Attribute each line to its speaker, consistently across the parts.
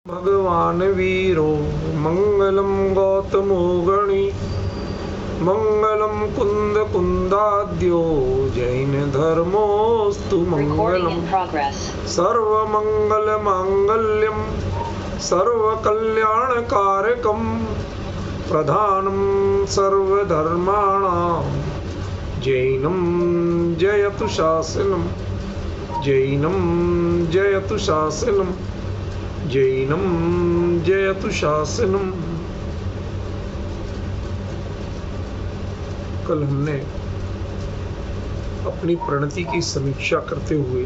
Speaker 1: भगवान वीरो मंगलम गौतमो गणी मंगलम कुंद कुंदाद्यो जैन धर्मोस्तु मंगलम सर्व मंगल मांगल्यम सर्व कल्याण कारकम प्रधानम सर्वधर्माणां जैनम जयतु शासनम जैनम जयतु शासनम जैनम जयतु शासनम। कल हमने अपनी प्रणति की समीक्षा करते हुए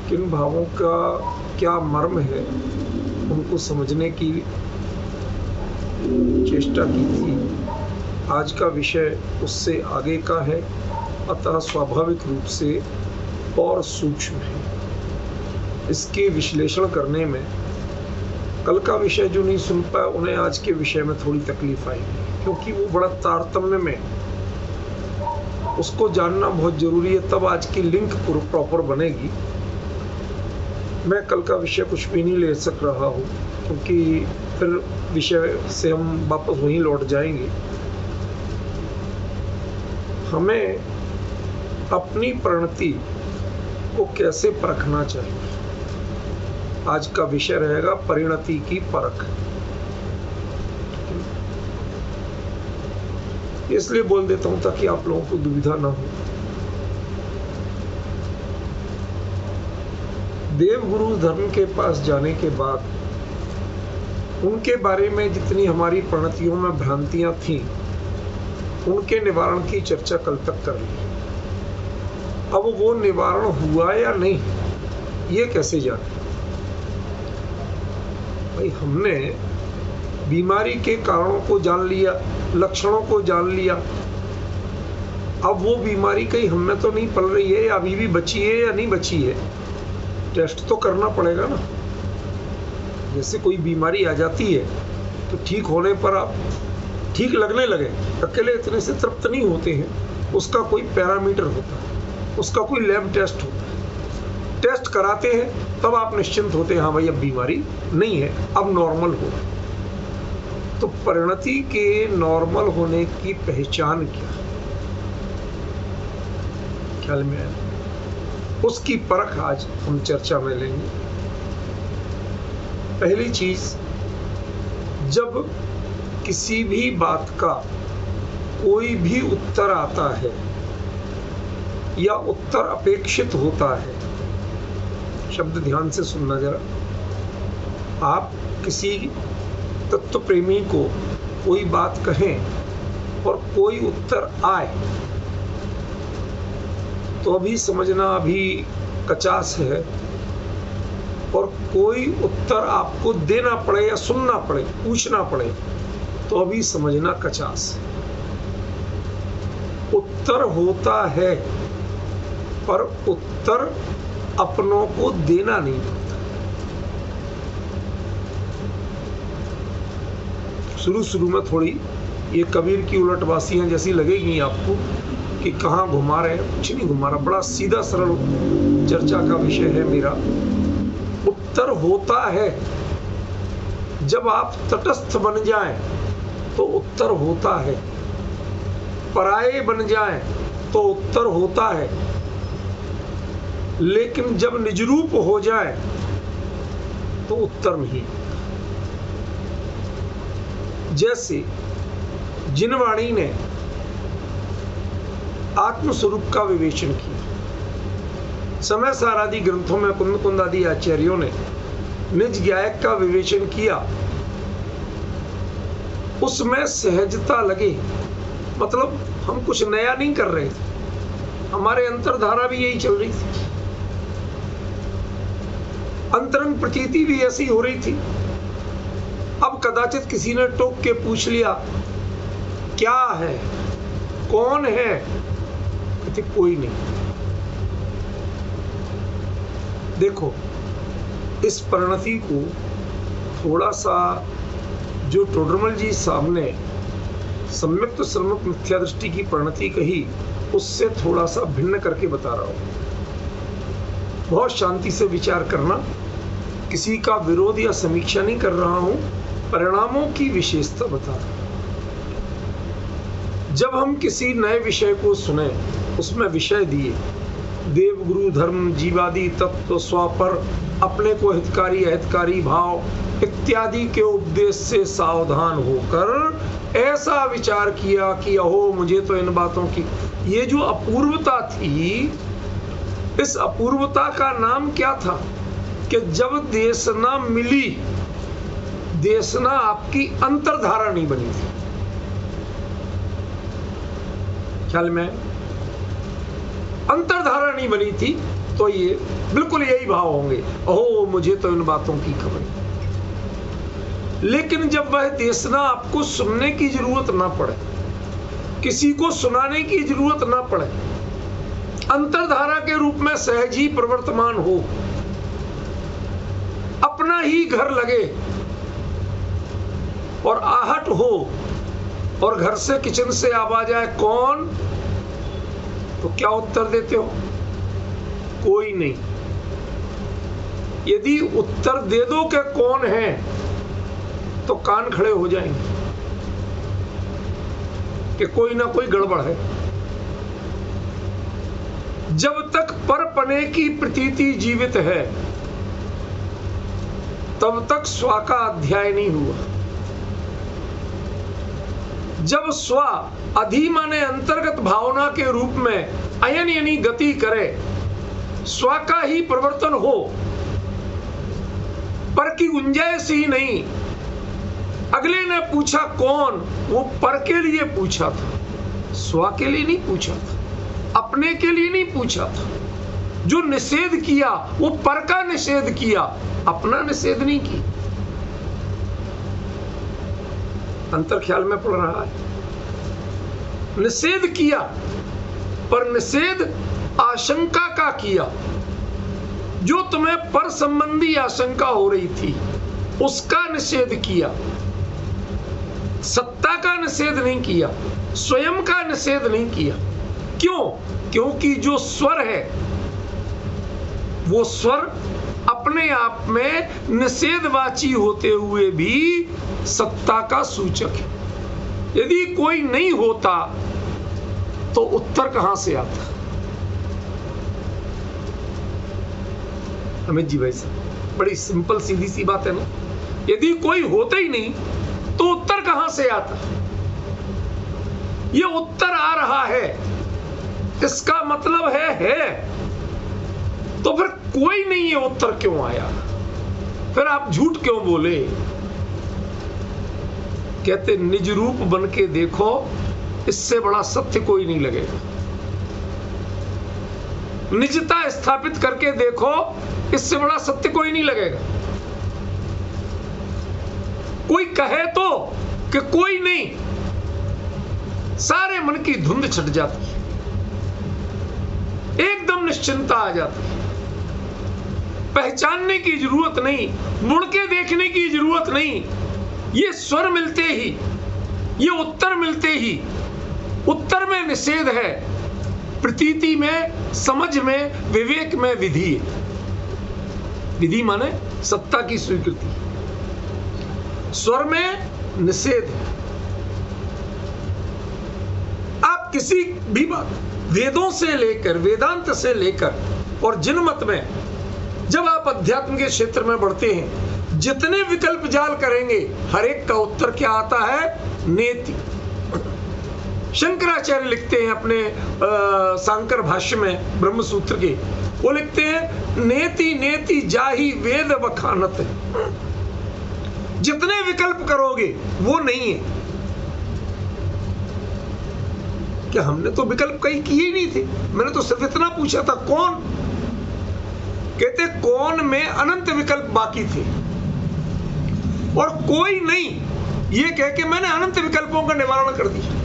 Speaker 1: किन भावों का क्या मर्म है उनको समझने की चेष्टा की थी। आज का विषय उससे आगे का है, अतः स्वाभाविक रूप से और सूक्ष्म है। इसके विश्लेषण करने में कल का विषय जो नहीं सुन पाए उन्हें आज के विषय में थोड़ी तकलीफ आएगी, क्योंकि वो बड़ा तारतम्य में, उसको जानना बहुत जरूरी है, तब आज की लिंक प्रॉपर बनेगी। मैं कल का विषय कुछ भी नहीं ले सक रहा हूँ, क्योंकि फिर विषय से हम वापस वहीं लौट जाएंगे। हमें अपनी प्रणति को कैसे परखना चाहिए, आज का विषय रहेगा परिणति की परख। इसलिए बोल देता हूं ताकि आप लोगों को दुविधा ना हो। देवगुरु धर्म के पास जाने के बाद उनके बारे में जितनी हमारी प्रणतियों में भ्रांतियां थीं, उनके निवारण की चर्चा कल तक कर ली। अब वो निवारण हुआ या नहीं, ये कैसे जाने? भाई, हमने बीमारी के कारणों को जान लिया, लक्षणों को जान लिया। अब वो बीमारी कहीं हम में तो नहीं पल रही है, या अभी भी बची है या नहीं बची है, टेस्ट तो करना पड़ेगा ना। जैसे कोई बीमारी आ जाती है तो ठीक होने पर आप ठीक लगने लगे, अकेले इतने से तृप्त नहीं होते हैं, उसका कोई पैरामीटर होता है, उसका कोई लैब टेस्ट होता है। टेस्ट कराते हैं तब आप निश्चिंत होते हैं, हाँ भाई अब बीमारी नहीं है, अब नॉर्मल हो। तो परिणति के नॉर्मल होने की पहचान क्या, ख्याल में आया? उसकी परख आज हम चर्चा में लेंगे। पहली चीज, जब किसी भी बात का कोई भी उत्तर आता है या उत्तर अपेक्षित होता है, शब्द ध्यान से सुनना जरा। आप किसी तत्व प्रेमी को कोई बात कहें और कोई उत्तर आए तो अभी समझना अभी 50 है, और कोई उत्तर आपको देना पड़े या सुनना पड़े, पूछना पड़े, तो अभी समझना 50 है। उत्तर होता है पर उत्तर अपनों को देना नहीं पड़ता। शुरू में थोड़ी ये कबीर की उलटवासियां जैसी लगेगी आपको कि कहाँ घुमा रहे हैं, कुछ नहीं घुमा रहा, बड़ा सीधा सरल चर्चा का विषय है मेरा। उत्तर होता है जब आप तटस्थ बन जाएं तो उत्तर होता है, पराये बन जाएं तो उत्तर होता है, लेकिन जब निजरूप हो जाए तो उत्तर नहीं। जैसे जिनवाणी ने आत्मस्वरूप का विवेचन किया, समय सारादि ग्रंथों में कुंद कुंद आदि आचार्यों ने निज ज्ञायक का विवेचन किया, उसमें सहजता लगे, मतलब हम कुछ नया नहीं कर रहे थे, हमारे अंतरधारा भी यही चल रही थी, अंतरंग प्रतीति भी ऐसी हो रही थी। अब कदाचित किसी ने टोक के पूछ लिया क्या है, कौन है, कहते कोई नहीं। देखो, इस परिणति को थोड़ा सा जो टोडरमल जी सामने सम्यक्त सम्यक मिथ्या दृष्टि की परिणति कही, उससे थोड़ा सा भिन्न करके बता रहा हूं। बहुत शांति से विचार करना, किसी का विरोध या समीक्षा नहीं कर रहा हूं, परिणामों की विशेषता बता रहा हूं। जब हम किसी नए विषय को सुने, उसमें विषय दिए देव गुरु धर्म जीवादि तत्व स्वपर अपने को हितकारी अहितकारी भाव इत्यादि के उपदेश से सावधान होकर ऐसा विचार किया कि अहो मुझे तो इन बातों की, ये जो अपूर्वता थी, इस अपूर्वता का नाम क्या था कि जब देशना मिली, देशना आपकी अंतर्धारा नहीं बनी थी। ख्याल में अंतर्धारा नहीं बनी थी, तो ये बिल्कुल यही भाव होंगे, ओह मुझे तो इन बातों की खबर नहीं। लेकिन जब वह देशना आपको सुनने की जरूरत ना पड़े, किसी को सुनाने की जरूरत ना पड़े, अंतर्धारा के रूप में सहज ही प्रवर्तमान हो, अपना ही घर लगे और आहट हो, और घर से किचन से आवाज आए कौन, तो क्या उत्तर देते हो? कोई नहीं। यदि उत्तर दे दो कि कौन है, तो कान खड़े हो जाएंगे कि कोई ना कोई गड़बड़ है। जब तक परपने की प्रतीति जीवित है, तब तक स्व का अध्याय नहीं हुआ। जब स्व अधि माने अंतर्गत भावना के रूप में अयन यानी गति करे, स्व का ही प्रवर्तन हो, पर की गुंजाइश ही नहीं। अगले ने पूछा कौन, वो पर के लिए पूछा था, स्व के लिए नहीं पूछा था, अपने के लिए नहीं पूछा था। जो निषेध किया वो पर का निषेध किया, अपना निषेध नहीं किया। अंतर ख्याल में पड़ रहा है। निषेध किया, पर निषेध आशंका का किया। जो तुम्हें पर संबंधी आशंका हो रही थी, उसका निषेध किया। सत्ता का निषेध नहीं किया, स्वयं का निषेध नहीं किया। क्यों? क्योंकि जो स्वर है, वो स्वर अपने आप में निषेधवाची होते हुए भी सत्ता का सूचक है। यदि कोई नहीं होता तो उत्तर कहां से आता? अमित जी भाई साहब, बड़ी सिंपल सीधी सी बात है ना। यदि कोई होता ही नहीं तो उत्तर कहां से आता? ये उत्तर आ रहा है, इसका मतलब है। तो फिर कोई नहीं है, उत्तर क्यों आया? फिर आप झूठ क्यों बोले? कहते निज रूप बन के देखो, इससे बड़ा सत्य कोई नहीं लगेगा। निजता स्थापित करके देखो, इससे बड़ा सत्य कोई नहीं लगेगा। कोई कहे तो कि कोई नहीं, सारे मन की धुंध छट जाती है, एकदम निश्चिंता आ जाती है। पहचानने की जरूरत नहीं, मुड़ के देखने की जरूरत नहीं। ये स्वर मिलते ही, ये उत्तर मिलते ही, उत्तर में निषेध है, प्रतीति में, समझ में, विवेक में विधि है। विधि माने सत्ता की स्वीकृति, स्वर में निषेध है। आप किसी भी बात, वेदों से लेकर, वेदांत से लेकर और जिन मत में जब आप अध्यात्म के क्षेत्र में बढ़ते हैं, जितने विकल्प जाल करेंगे, हर एक का उत्तर क्या आता है? नेति। शंकराचार्य लिखते हैं अपने सांकर भाष्य में, ब्रह्म सूत्र के, वो लिखते हैं नेति नेति जाहि वेद बखानत। जितने विकल्प करोगे वो नहीं है। क्या हमने तो विकल्प कहीं किए ही नहीं थे? मैंने तो सिर्फ इतना पूछा था कौन। कहते कौन में अनंत विकल्प बाकी थे, और कोई नहीं ये कह के मैंने अनंत विकल्पों का निवारण कर दिया।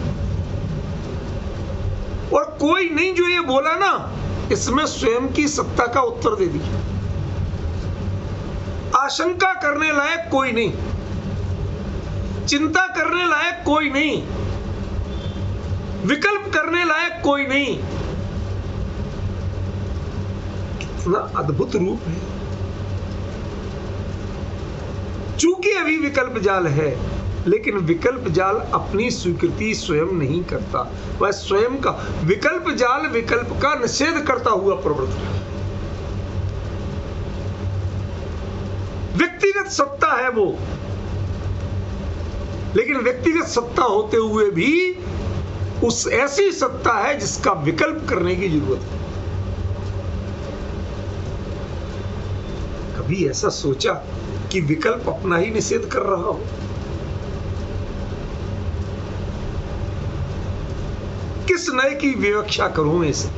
Speaker 1: और कोई नहीं जो ये बोला ना, इसमें स्वयं की सत्ता का उत्तर दे दिया। आशंका करने लायक कोई नहीं, चिंता करने लायक कोई नहीं, विकल्प करने लायक कोई नहीं। कितना अद्भुत रूप है। चूंकि अभी विकल्प जाल है, लेकिन विकल्प जाल अपनी स्वीकृति स्वयं नहीं करता, वह स्वयं का विकल्प जाल विकल्प का निषेध करता हुआ प्रवृत्त है। व्यक्तिगत सत्ता है वो, लेकिन व्यक्तिगत सत्ता होते हुए भी उस ऐसी सत्ता है जिसका विकल्प करने की जरूरत है। कभी ऐसा सोचा कि विकल्प अपना ही निषेध कर रहा हो? किस नए की विवक्षा करूं इसे?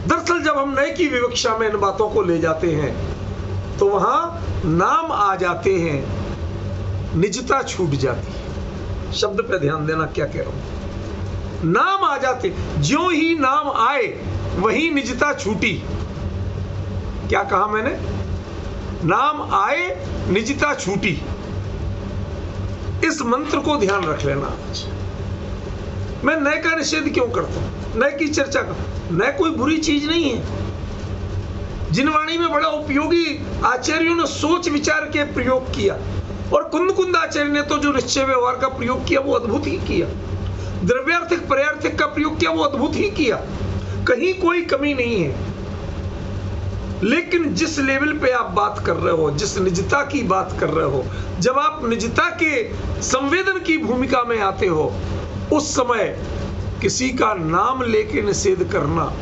Speaker 1: दरअसल जब हम नए की विवक्षा में इन बातों को ले जाते हैं तो वहां नाम आ जाते हैं, निजता छूट जाती है। शब्द पे ध्यान देना, क्या कह रहा हूं। नाम आ जाते, ज्यों ही नाम आए वहीं निजता छूटी। क्या कहा मैंने? नाम आए निजता छूटी। इस मंत्र को ध्यान रख लेना। मैं नए का निषेध क्यों करता हूं? नए की चर्चा का, नए कोई बुरी चीज नहीं है। जिनवाणी में बड़ा उपयोगी आचार्यों ने सोच विचार के प्रयोग किया, और कुंद आचार्य ने तो जो निश्चय व्यवहार का प्रयोग किया वो अद्भुत ही किया। द्रव्यार्थिक पर्यार्थिक का प्रयोग किया वो अद्भुत ही किया, कहीं कोई कमी नहीं है। लेकिन जिस लेवल पे आप बात कर रहे हो, जिस निजता की बात कर रहे हो, जब आप निजता के संवेदन की भूमिका में आते हो, उस समय किसी का नाम लेके निषेध करना,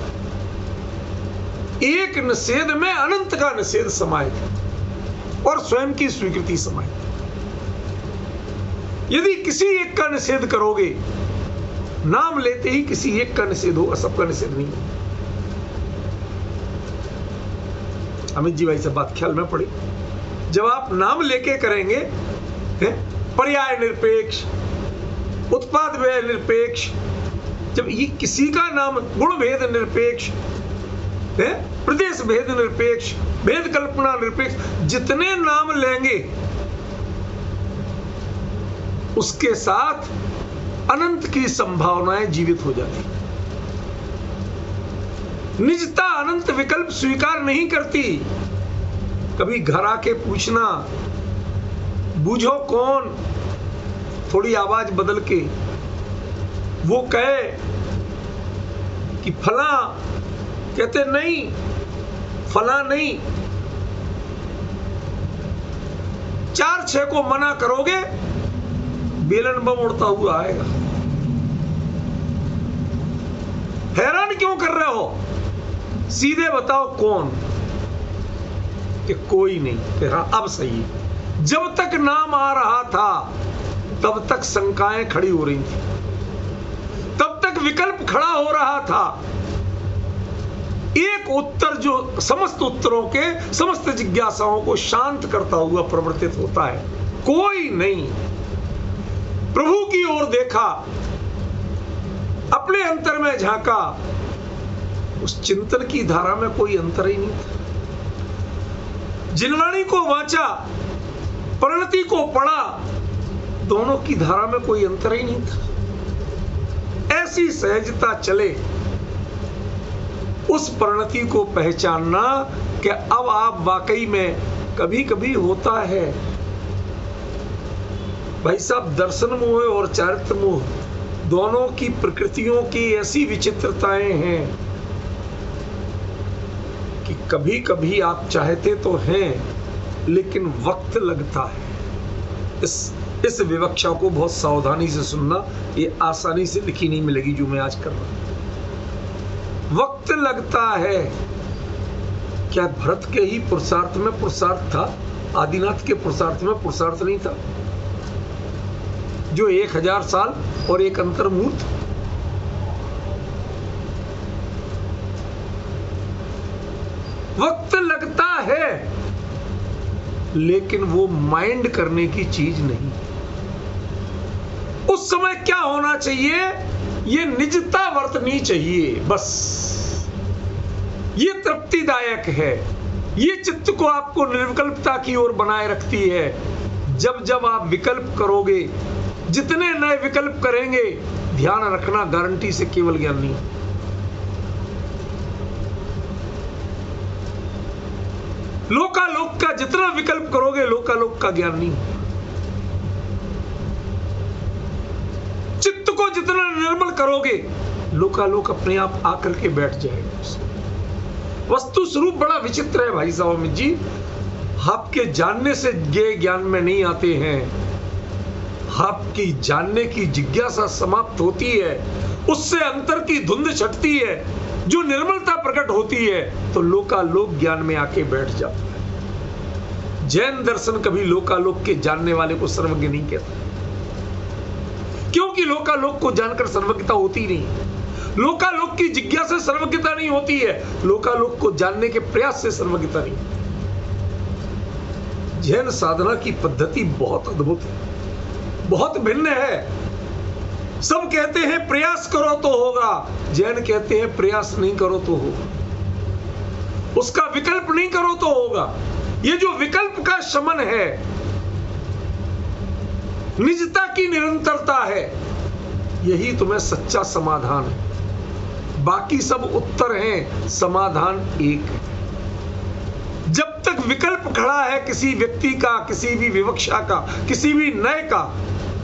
Speaker 1: एक निषेध में अनंत का निषेध समाहित और स्वयं की स्वीकृति समाहित। यदि किसी एक का निषेध करोगे, नाम लेते ही किसी एक का निषेध होगा, सबका निषेध नहीं होगा। अमित जी भाई से बात ख्याल में पड़ी। जब आप नाम लेके करेंगे, पर्याय निरपेक्ष, उत्पाद व्यय निरपेक्ष, जब ये किसी का नाम गुण भेद निरपेक्ष, प्रदेश भेद निरपेक्ष, भेद कल्पना निरपेक्ष, जितने नाम लेंगे उसके साथ अनंत की संभावनाएं जीवित हो जाती। निजता अनंत विकल्प स्वीकार नहीं करती। कभी घर आके पूछना, बूझो कौन, थोड़ी आवाज बदल के वो कहे कि फला, कहते नहीं, फला नहीं। 4-6 को मना करोगे, बेलन बम उड़ता हुआ आएगा। हैरान क्यों कर रहे हो? सीधे बताओ कौन, कि कोई नहीं। कि हाँ, अब सही है। जब तक नाम आ रहा था तब तक शंकाएं खड़ी हो रही थी, तब तक विकल्प खड़ा हो रहा था। एक उत्तर जो समस्त उत्तरों के, समस्त जिज्ञासाओं को शांत करता हुआ प्रवर्तित होता है, कोई नहीं। प्रभु की ओर देखा, अपने अंतर में झांका, उस चिंतन की धारा में कोई अंतर ही नहीं था। जिनवाणी को वाचा, परिणति को पढ़ा, दोनों की धारा में कोई अंतर ही नहीं था। ऐसी सहजता चले, उस परिणति को पहचानना कि अब आप वाकई में, कभी कभी होता है भाई साहब, दर्शन मोह और चारित्र मोह दोनों की प्रकृतियों की ऐसी विचित्रताएं हैं कि कभी कभी आप चाहते तो हैं, लेकिन वक्त लगता है। इस विवक्षा को बहुत सावधानी से सुनना, ये आसानी से लिखी नहीं मिलेगी जो मैं आज कर रहा हूं। वक्त लगता है। क्या भरत के ही पुरुषार्थ में पुरुषार्थ था? आदिनाथ के पुरुषार्थ में पुरुषार्थ नहीं था? जो 1000 साल और एक अंतर्मूर्त, वक्त लगता है, लेकिन वो माइंड करने की चीज नहीं। उस समय क्या होना चाहिए? ये निजता वर्तनी चाहिए, बस। ये तृप्तिदायक है, ये चित्त को आपको निर्विकल्पता की ओर बनाए रखती है। जब जब आप विकल्प करोगे, जितने नए विकल्प करेंगे, ध्यान रखना, गारंटी से केवल ज्ञान नहीं। लोकालोक का जितना विकल्प करोगे, लोकालोक का ज्ञान नहीं होता। चित्त को जितना निर्मल करोगे, लोकालोक अपने आप आकर के बैठ जाएगा। वस्तु स्वरूप बड़ा विचित्र है भाई साहब अमित जी। आपके जानने से ये ज्ञान में नहीं आते हैं, आपकी जानने की जिज्ञासा समाप्त होती है, उससे अंतर की धुंध छटती है, जो निर्मलता प्रकट होती है, तो लोकालोक ज्ञान में आके बैठ जाता है। जैन दर्शन कभी लोकालोक के जानने वाले को सर्वज्ञ नहीं कहता, क्योंकि लोकालोक को जानकर सर्वज्ञता होती नहीं। लोकालोक की जिज्ञासा सर्वज्ञता नहीं होती है, लोकालोक को जानने के प्रयास से सर्वज्ञता नहीं होती। जैन साधना की पद्धति बहुत अद्भुत है, बहुत भिन्न है। सब कहते हैं प्रयास करो तो होगा, जैन कहते हैं प्रयास नहीं करो तो होगा, उसका विकल्प नहीं करो तो होगा। ये जो विकल्प का शमन है, निजता की निरंतरता है, यही तुम्हें सच्चा समाधान है। बाकी सब उत्तर हैं, समाधान एक है। जब तक विकल्प खड़ा है किसी व्यक्ति का, किसी भी विवक्षा का, किसी भी नए का,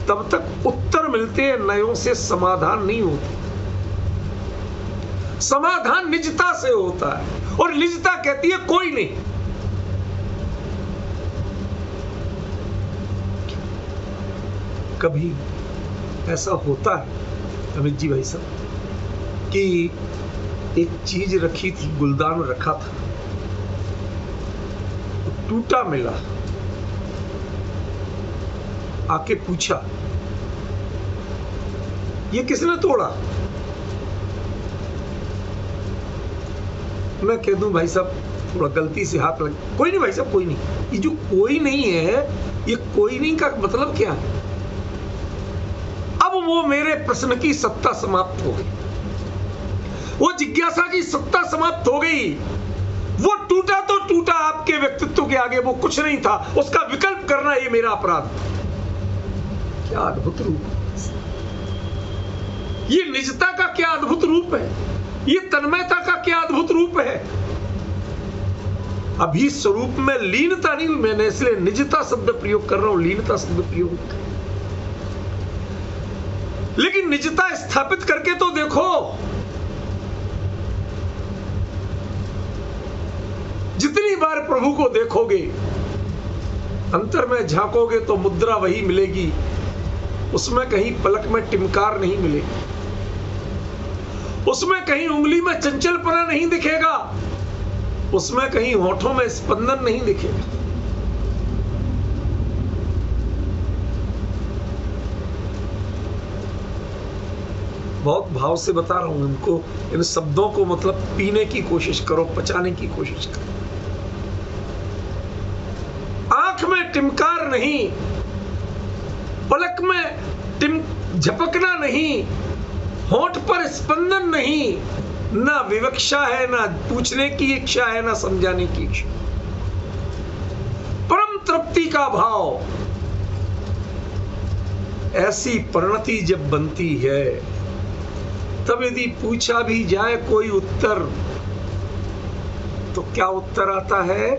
Speaker 1: तब तक उत्तर मिलते हैं, नयों से समाधान नहीं होता। समाधान निजता से होता है, और निजता कहती है कोई नहीं। कभी ऐसा होता है अमित जी भाई साहब कि एक चीज रखी थी, गुलदान रखा था, टूटा मिला, आके पूछा ये किसने तोड़ा? मैं कह दूं भाई साहब थोड़ा गलती से हाथ लग, कोई नहीं भाई साहब, कोई नहीं। ये जो कोई नहीं है, ये कोई नहीं का मतलब क्या है? अब वो मेरे प्रश्न की सत्ता समाप्त हो गई, वो जिज्ञासा की सत्ता समाप्त हो गई। वो टूटा तो टूटा, आपके व्यक्तित्व के आगे वो कुछ नहीं था, उसका विकल्प करना ये मेरा अपराध। क्या अद्भुत रूप है, ये निजता का क्या अद्भुत रूप है, ये तन्मयता का क्या अद्भुत रूप है। अभी स्वरूप में लीनता नहीं हुई, मैंने इसलिए निजता शब्द प्रयोग कर रहा हूं, लीनता शब्द प्रयोग। लेकिन निजता स्थापित करके तो देखो, जितनी बार प्रभु को देखोगे, अंतर में झांकोगे तो मुद्रा वही मिलेगी, उसमें कहीं पलक में टिमकार नहीं मिलेगी, उसमें कहीं उंगली में चंचलपना नहीं दिखेगा, उसमें कहीं होठों में स्पंदन नहीं दिखेगा। बहुत भाव से बता रहा हूं इनको, इन शब्दों को मतलब पीने की कोशिश करो, पचाने की कोशिश करो। आंख में टिमकार नहीं, पलक में झपकना नहीं, होंठ पर स्पंदन नहीं, ना विवक्षा है, ना पूछने की इच्छा है, ना समझाने की इच्छा। परम तृप्ति का भाव, ऐसी परिणति जब बनती है, तब यदि पूछा भी जाए कोई उत्तर, तो क्या उत्तर आता है?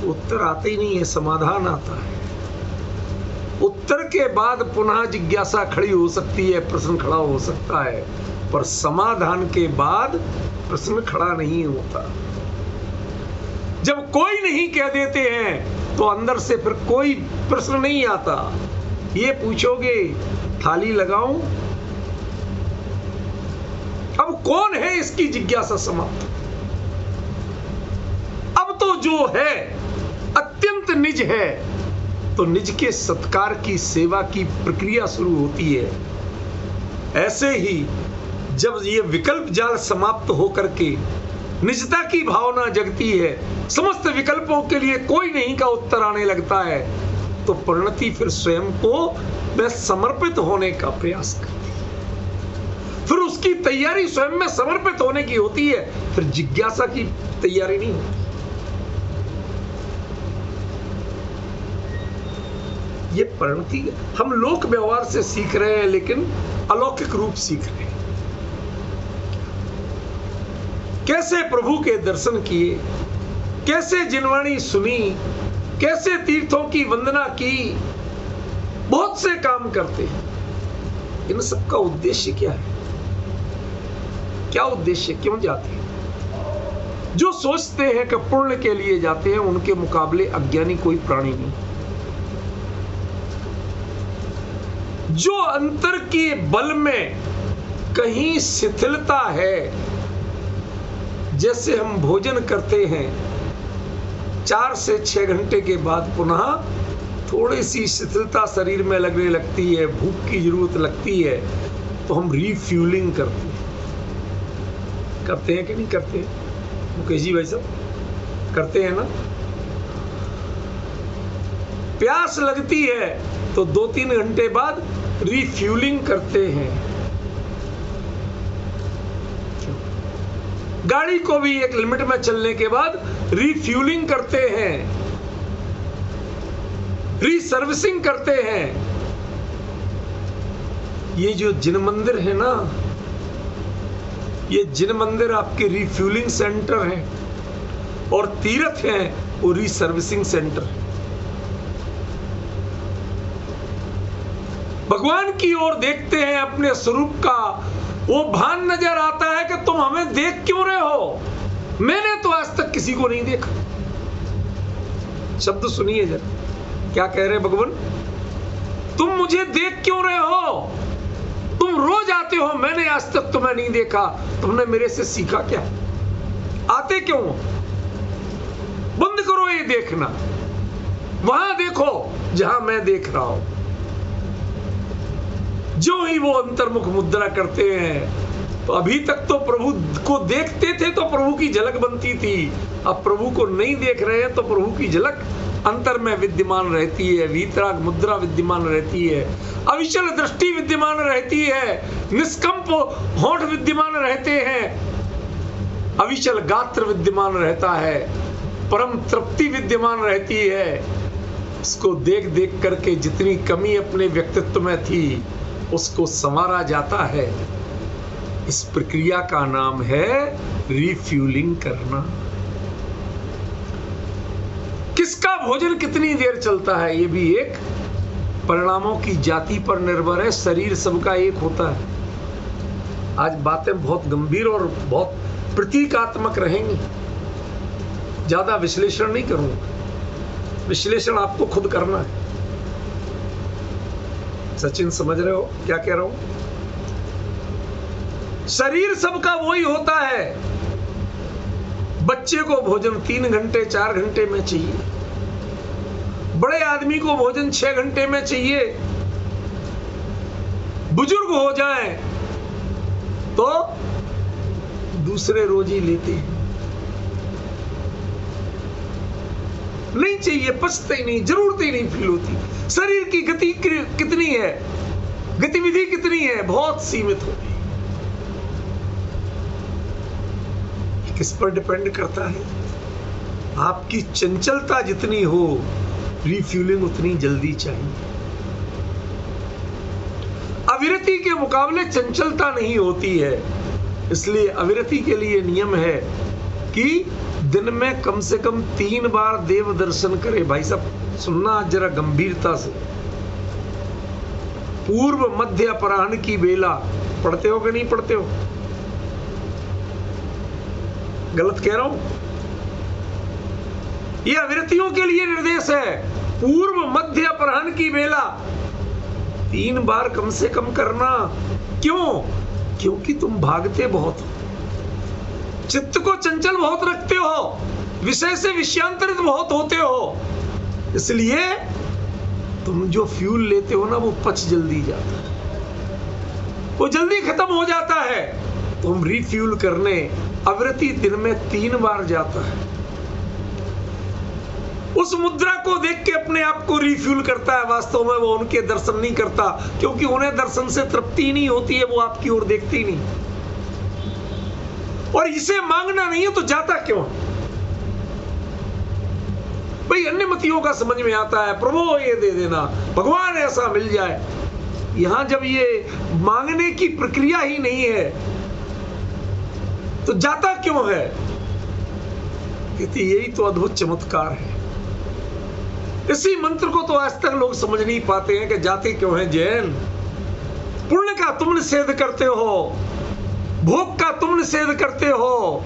Speaker 1: उत्तर आते ही नहीं है, समाधान आता है। उत्तर के बाद पुनः जिज्ञासा खड़ी हो सकती है, प्रश्न खड़ा हो सकता है, पर समाधान के बाद प्रश्न खड़ा नहीं होता। जब कोई नहीं कह देते हैं तो अंदर से फिर कोई प्रश्न नहीं आता। ये पूछोगे थाली लगाऊं, अब कौन है इसकी जिज्ञासा समाप्त। अब तो जो है अत्यंत निज है, तो निज के सत्कार की सेवा की प्रक्रिया शुरू होती है। ऐसे ही जब ये विकल्प जाल समाप्त होकर के निजता की भावना जगती है, समस्त विकल्पों के लिए कोई नहीं का उत्तर आने लगता है, तो परिणति फिर स्वयं को में समर्पित होने का प्रयास करती है। फिर उसकी तैयारी स्वयं में समर्पित होने की होती है, फिर जिज्ञासा की तैयारी नहीं होती। ये परिणति हम लोक व्यवहार से सीख रहे हैं, लेकिन अलौकिक रूप सीख रहे हैं। कैसे प्रभु के दर्शन किए, कैसे जिनवाणी सुनी, कैसे तीर्थों की वंदना की, बहुत से काम करते हैं। इन सबका उद्देश्य क्या है? क्या उद्देश्य, क्यों जाते हैं? जो सोचते हैं कि पुण्य के लिए जाते हैं, उनके मुकाबले अज्ञानी कोई प्राणी नहीं। जो अंतर के बल में कहीं शिथिलता है, जैसे हम भोजन करते हैं 4 से 6 घंटे के बाद पुनः थोड़ी सी शिथिलता शरीर में लगने लगती है, भूख की जरूरत लगती है, तो हम रिफ्यूलिंग करते हैं कि नहीं करते? मुकेश जी भाई साहब करते हैं ना? प्यास लगती है तो 2-3 घंटे बाद रिफ्यूलिंग करते हैं। गाड़ी को भी एक लिमिट में चलने के बाद रिफ्यूलिंग करते हैं, रीसर्विसिंग करते हैं। ये जो जिन मंदिर है ना, ये जिन मंदिर आपके रिफ्यूलिंग सेंटर हैं, और तीर्थ हैं वो रीसर्विसिंग सेंटर है। भगवान की ओर देखते हैं अपने स्वरूप का, वो भान नजर आता है कि तुम हमें देख क्यों रहे हो? मैंने तो आज तक किसी को नहीं देखा। शब्द सुनिए जरा, क्या कह रहे भगवान? तुम मुझे देख क्यों रहे हो? तुम रोज आते हो, मैंने आज तक तुम्हें नहीं देखा। तुमने मेरे से सीखा क्या? आते क्यों? बंद करो ये देखना, वहां देखो जहां मैं देख रहा हूं। जो ही वो अंतर्मुख मुद्रा करते हैं, तो अभी तक तो प्रभु को देखते थे तो प्रभु की झलक बनती थी, अब प्रभु को नहीं देख रहे हैं तो प्रभु की झलक अंतर में विद्यमान रहती है, वीतराग मुद्रा विद्यमान रहती है, अविचल दृष्टि विद्यमान रहती है, निष्कंप होंठ विद्यमान रहते हैं, अविचल गात्र विद्यमान रहता है, परम तृप्ति विद्यमान रहती है। इसको देख देख करके जितनी कमी अपने व्यक्तित्व में थी उसको संवारा जाता है। इस प्रक्रिया का नाम है रिफ्यूलिंग करना। किसका भोजन कितनी देर चलता है, ये भी एक परिणामों की जाति पर निर्भर है। शरीर सबका एक होता है। आज बातें बहुत गंभीर और बहुत प्रतीकात्मक रहेंगी, ज्यादा विश्लेषण नहीं करूंगा। विश्लेषण आपको खुद करना है। सचिन समझ रहे हो क्या कह रहा हूं? शरीर सबका वही होता है। बच्चे को भोजन 3 घंटे 4 घंटे में चाहिए, बड़े आदमी को भोजन 6 घंटे में चाहिए, बुजुर्ग हो जाए तो दूसरे रोज ही लेते हैं। नहीं चाहिए, पचते ही नहीं, जरूरत ही नहीं फील होती। शरीर की गति कितनी है, गतिविधि कितनी है, बहुत सीमित होती है। किस पर डिपेंड करता है? आपकी चंचलता जितनी हो, रिफ्यूलिंग उतनी जल्दी चाहिए। अविरति के मुकाबले चंचलता नहीं होती है, इसलिए अविरति के लिए नियम है कि दिन में कम से कम 3 बार देव दर्शन करे। भाई साहब सुनना जरा गंभीरता से। पूर्व मध्य अपराह्न की बेला पढ़ते हो कि नहीं पढ़ते हो? गलत कह रहा हूं? ये अविरतियों के लिए निर्देश है। पूर्व मध्य अपराह्न की बेला 3 बार कम से कम करना। क्यों? क्योंकि तुम भागते बहुत हो, चित्त को चंचल बहुत रखते हो, विषय से विषयांतरित बहुत होते हो, इसलिए तुम जो फ्यूल लेते हो ना वो पच जल्दी जाता है, वो जल्दी खत्म हो जाता है। तुम रिफ्यूल करने अविरति दिन में 3 बार जाता है। उस मुद्रा को देख के अपने आप को रिफ्यूल करता है। वास्तव में वो उनके दर्शन नहीं करता, क्योंकि उन्हें दर्शन से तृप्ति नहीं होती है, वो आपकी ओर देखती नहीं। और इसे मांगना नहीं है तो जाता क्यों? भाई अन्य मतियों का समझ में आता है, प्रभु ये दे देना, भगवान ऐसा मिल जाए। यहां जब ये मांगने की प्रक्रिया ही नहीं है तो जाता क्यों है? कहती यही तो अद्भुत चमत्कार है। इसी मंत्र को तो आज तक लोग समझ नहीं पाते हैं कि जाते क्यों हैं जैन। पुण्य का तुम निषेध करते हो, भोग का तुम निषेध करते हो,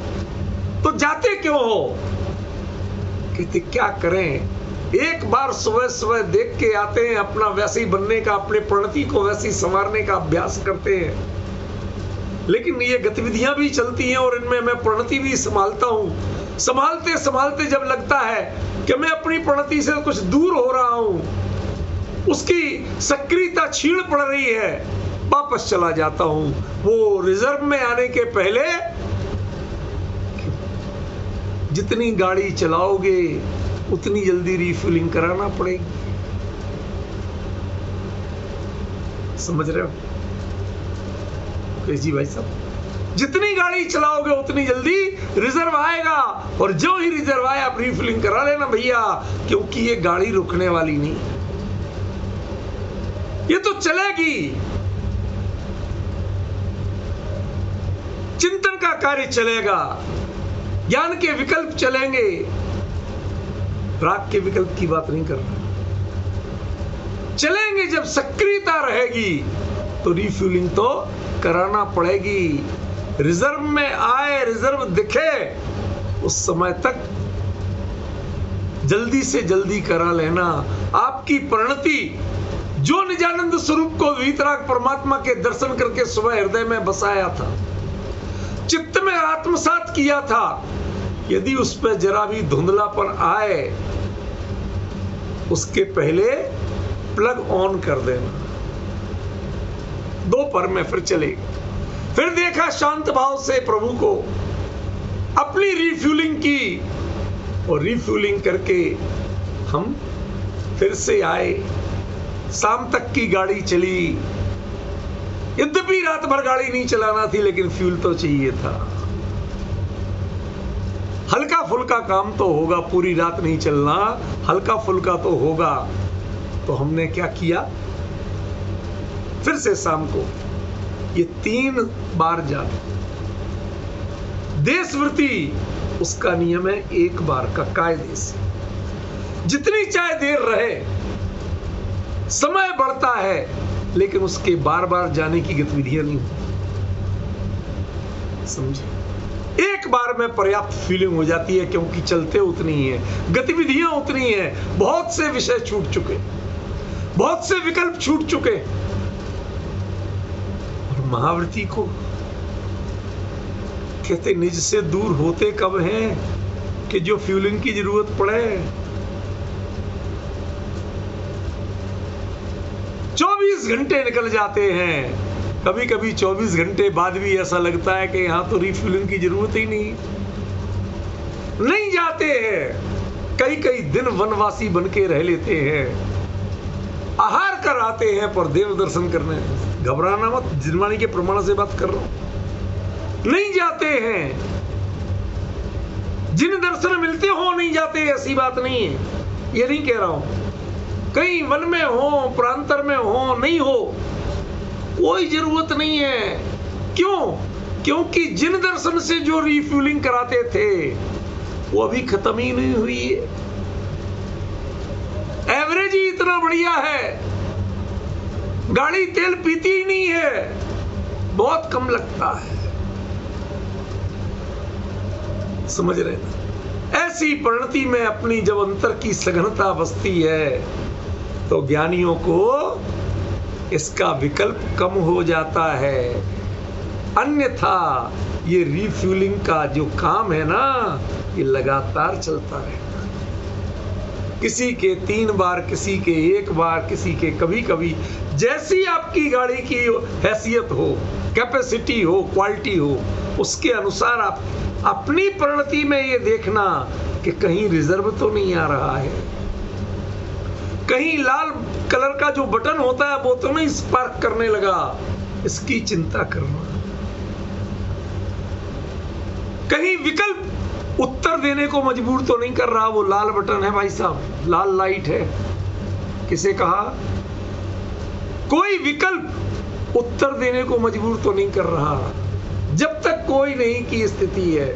Speaker 1: तो जाते क्यों हो? कहते क्या करें, एक बार सुबह सुबह देख के आते हैं, अपना वैसे ही बनने का, अपने प्रणति को वैसे ही संवारने का अभ्यास करते हैं। लेकिन ये गतिविधियां भी चलती हैं और इनमें मैं प्रणति भी संभालता हूं। संभालते संभालते जब लगता है कि मैं अपनी प्रणति से कुछ दूर हो रहा हूं, उसकी सक्रियता छीण पड़ रही है, वापस चला जाता हूं। वो रिजर्व में आने के पहले जितनी गाड़ी चलाओगे उतनी जल्दी रिफ्यूलिंग कराना पड़ेगी। समझ रहे हो जी भाई साहब? जितनी गाड़ी चलाओगे उतनी जल्दी रिजर्व आएगा, और जो ही रिजर्व आए आप रिफिलिंग करा लेना भैया, क्योंकि ये गाड़ी रुकने वाली नहीं, ये तो चलेगी। चिंतन का कार्य चलेगा, ज्ञान के विकल्प चलेंगे, राग के विकल्प की बात नहीं कर रहा। चलेंगे जब सक्रियता रहेगी तो रिफ्यूलिंग तो कराना पड़ेगी। रिजर्व में आए, रिजर्व दिखे, उस समय तक जल्दी से जल्दी करा लेना। आपकी परिणति जो निजानंद स्वरूप को वीतराग परमात्मा के दर्शन करके सुबह हृदय में बसाया था, चित्त में आत्मसात किया था, यदि उस पर जरा भी धुंधलापन आए, उसके पहले प्लग ऑन कर देना। दोपहर में फिर चले, फिर देखा शांत भाव से प्रभु को, अपनी रिफ्यूलिंग की, और रिफ्यूलिंग करके हम फिर से आए। शाम तक की गाड़ी चली, यद्यपि रात भर गाड़ी नहीं चलाना थी, लेकिन फ्यूल तो चाहिए था। हल्का फुल्का काम तो होगा, पूरी रात नहीं चलना, हल्का फुल्का तो होगा। तो हमने क्या किया, फिर से शाम को ये 3 बार जाना। देशवृत्ति उसका नियम है 1 बार का, कायदे से। जितनी चाहे देर रहे, समय बढ़ता है, लेकिन उसके बार बार जाने की गतिविधियां नहीं होती। समझे? 1 बार में पर्याप्त फीलिंग हो जाती है, क्योंकि चलते उतनी ही है, गतिविधियां उतनी है, बहुत से विषय छूट चुके, बहुत से विकल्प छूट चुके। महावृत्ति को कहते निज से दूर होते कब हैं कि जो फ्यूलिंग की जरूरत पड़े। 24 घंटे निकल जाते हैं, कभी कभी 24 घंटे बाद भी ऐसा लगता है कि यहां तो रिफ्यूलिंग की जरूरत ही नहीं जाते हैं। कई कई दिन वनवासी बन के रह लेते हैं, आहार कर आते हैं, पर देव दर्शन करने घबराना मत, जिनवाणी के प्रमाण से बात कर रहा हूं, नहीं जाते हैं। जिन दर्शन मिलते हो नहीं जाते, ऐसी बात नहीं है, ये नहीं कह रहा हूं। कहीं वन में हो, प्रांतर में हो, नहीं हो, कोई जरूरत नहीं है। क्यों? क्योंकि जिन दर्शन से जो रिफ्यूलिंग कराते थे वो अभी खत्म ही नहीं हुई है। एवरेज ही इतना बढ़िया है, गाड़ी तेल पीती ही नहीं है, बहुत कम लगता है। समझ रहे ना? ऐसी परिणति में अपनी जब अंतर की सघनता बसती है, तो ज्ञानियों को इसका विकल्प कम हो जाता है। अन्यथा ये रिफ्यूलिंग का जो काम है ना, ये लगातार चलता रहता है। किसी के 3 बार, किसी के 1 बार, किसी के कभी कभी, जैसी आपकी गाड़ी की हैसियत हो, कैपेसिटी हो, क्वालिटी हो, उसके अनुसार आप अपनी परिणति में ये देखना कि कहीं रिजर्व तो नहीं आ रहा है, कहीं लाल कलर का जो बटन होता है वो तो नहीं स्पार्क करने लगा, इसकी चिंता करना। कहीं विकल्प उत्तर देने को मजबूर तो नहीं कर रहा, वो लाल बटन है भाई साहब, लाल लाइट है। किसे कहा? कोई विकल्प उत्तर देने को मजबूर तो नहीं कर रहा। जब तक कोई नहीं की स्थिति है,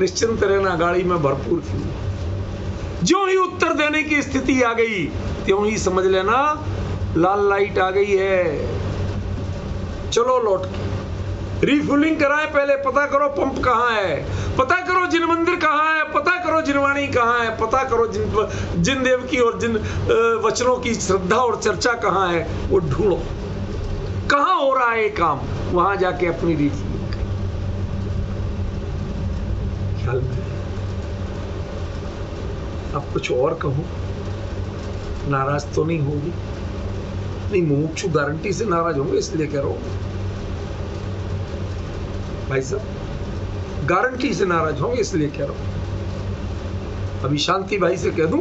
Speaker 1: निश्चिंत रहना, गाड़ी में भरपूर फ्यूल। जो ही उत्तर देने की स्थिति आ गई त्यों ही समझ लेना लाल लाइट आ गई है, चलो लौट के रिफ्यूलिंग कराए, पहले पता करो पंप कहाँ है, पता करो जिन मंदिर कहाँ है, पता करो जिनवाणी कहाँ है, पता करो जिन देव की और जिन वचनों की श्रद्धा और चर्चा कहाँ है, वो ढूंढो कहाँ हो रहा है ये काम, वहां जाके अपनी रिफ्यूलिंग करो। ख्याल में अब कुछ और कहूं, नाराज तो नहीं होगी? नहीं, मुमुक्षु गारंटी से नाराज होंगे, इसलिए कह रहा हूं भाई साहब, गारंटी से नाराज होंगे इसलिए कह रहा हूं। अभी शांति भाई से कह दूं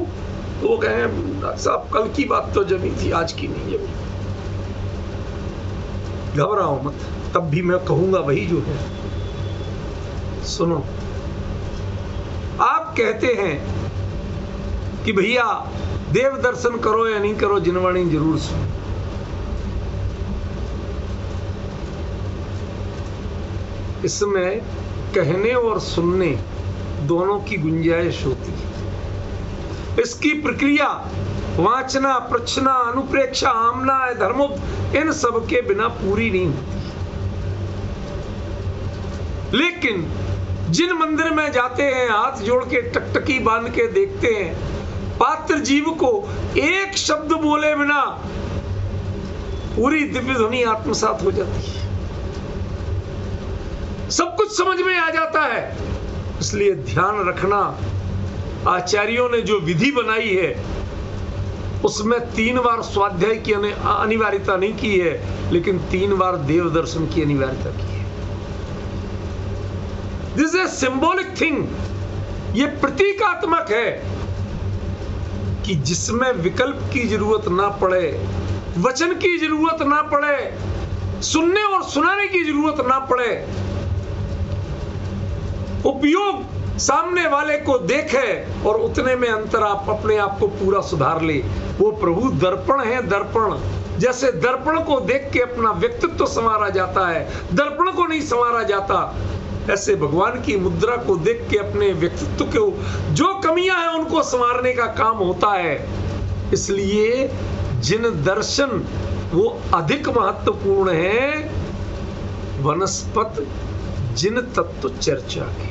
Speaker 1: तो वो कहें साहब कल की बात तो जमी थी, आज की नहीं जमी। घबराओ मत, तब भी मैं कहूंगा वही जो है। सुनो, आप कहते हैं कि भैया देव दर्शन करो या नहीं करो, जिनवाणी जरूर सुनो। इसमें कहने और सुनने दोनों की गुंजाइश होती है। इसकी प्रक्रिया वाचना, प्रच्छना, अनुप्रेक्षा, आमना, धर्मोक्त, इन सब के बिना पूरी नहीं होती। लेकिन जिन मंदिर में जाते हैं, हाथ जोड़ के टकटकी बांध के देखते हैं, पात्र जीव को एक शब्द बोले बिना पूरी दिव्य ध्वनि आत्मसात हो जाती है, सब कुछ समझ में आ जाता है। इसलिए ध्यान रखना, आचार्यों ने जो विधि बनाई है उसमें 3 बार स्वाध्याय की अनिवार्यता नहीं की है, लेकिन 3 बार देव दर्शन की अनिवार्यता की है। दिस इज सिंबॉलिक थिंग, ये प्रतीकात्मक है कि जिसमें विकल्प की जरूरत ना पड़े, वचन की जरूरत ना पड़े, सुनने और सुनाने की जरूरत ना पड़े, उपयोग सामने वाले को देखे और उतने में अंतर आप अपने आप को पूरा सुधार ले। वो प्रभु दर्पण है, दर्पण। जैसे दर्पण को देख के अपना व्यक्तित्व संवारा जाता है, दर्पण को नहीं संवारा जाता, ऐसे भगवान की मुद्रा को देख के अपने व्यक्तित्व को जो कमियां हैं उनको संवारने का काम होता है। इसलिए जिन दर्शन वो अधिक महत्वपूर्ण है वनस्पत जिन तत्व चर्चा के।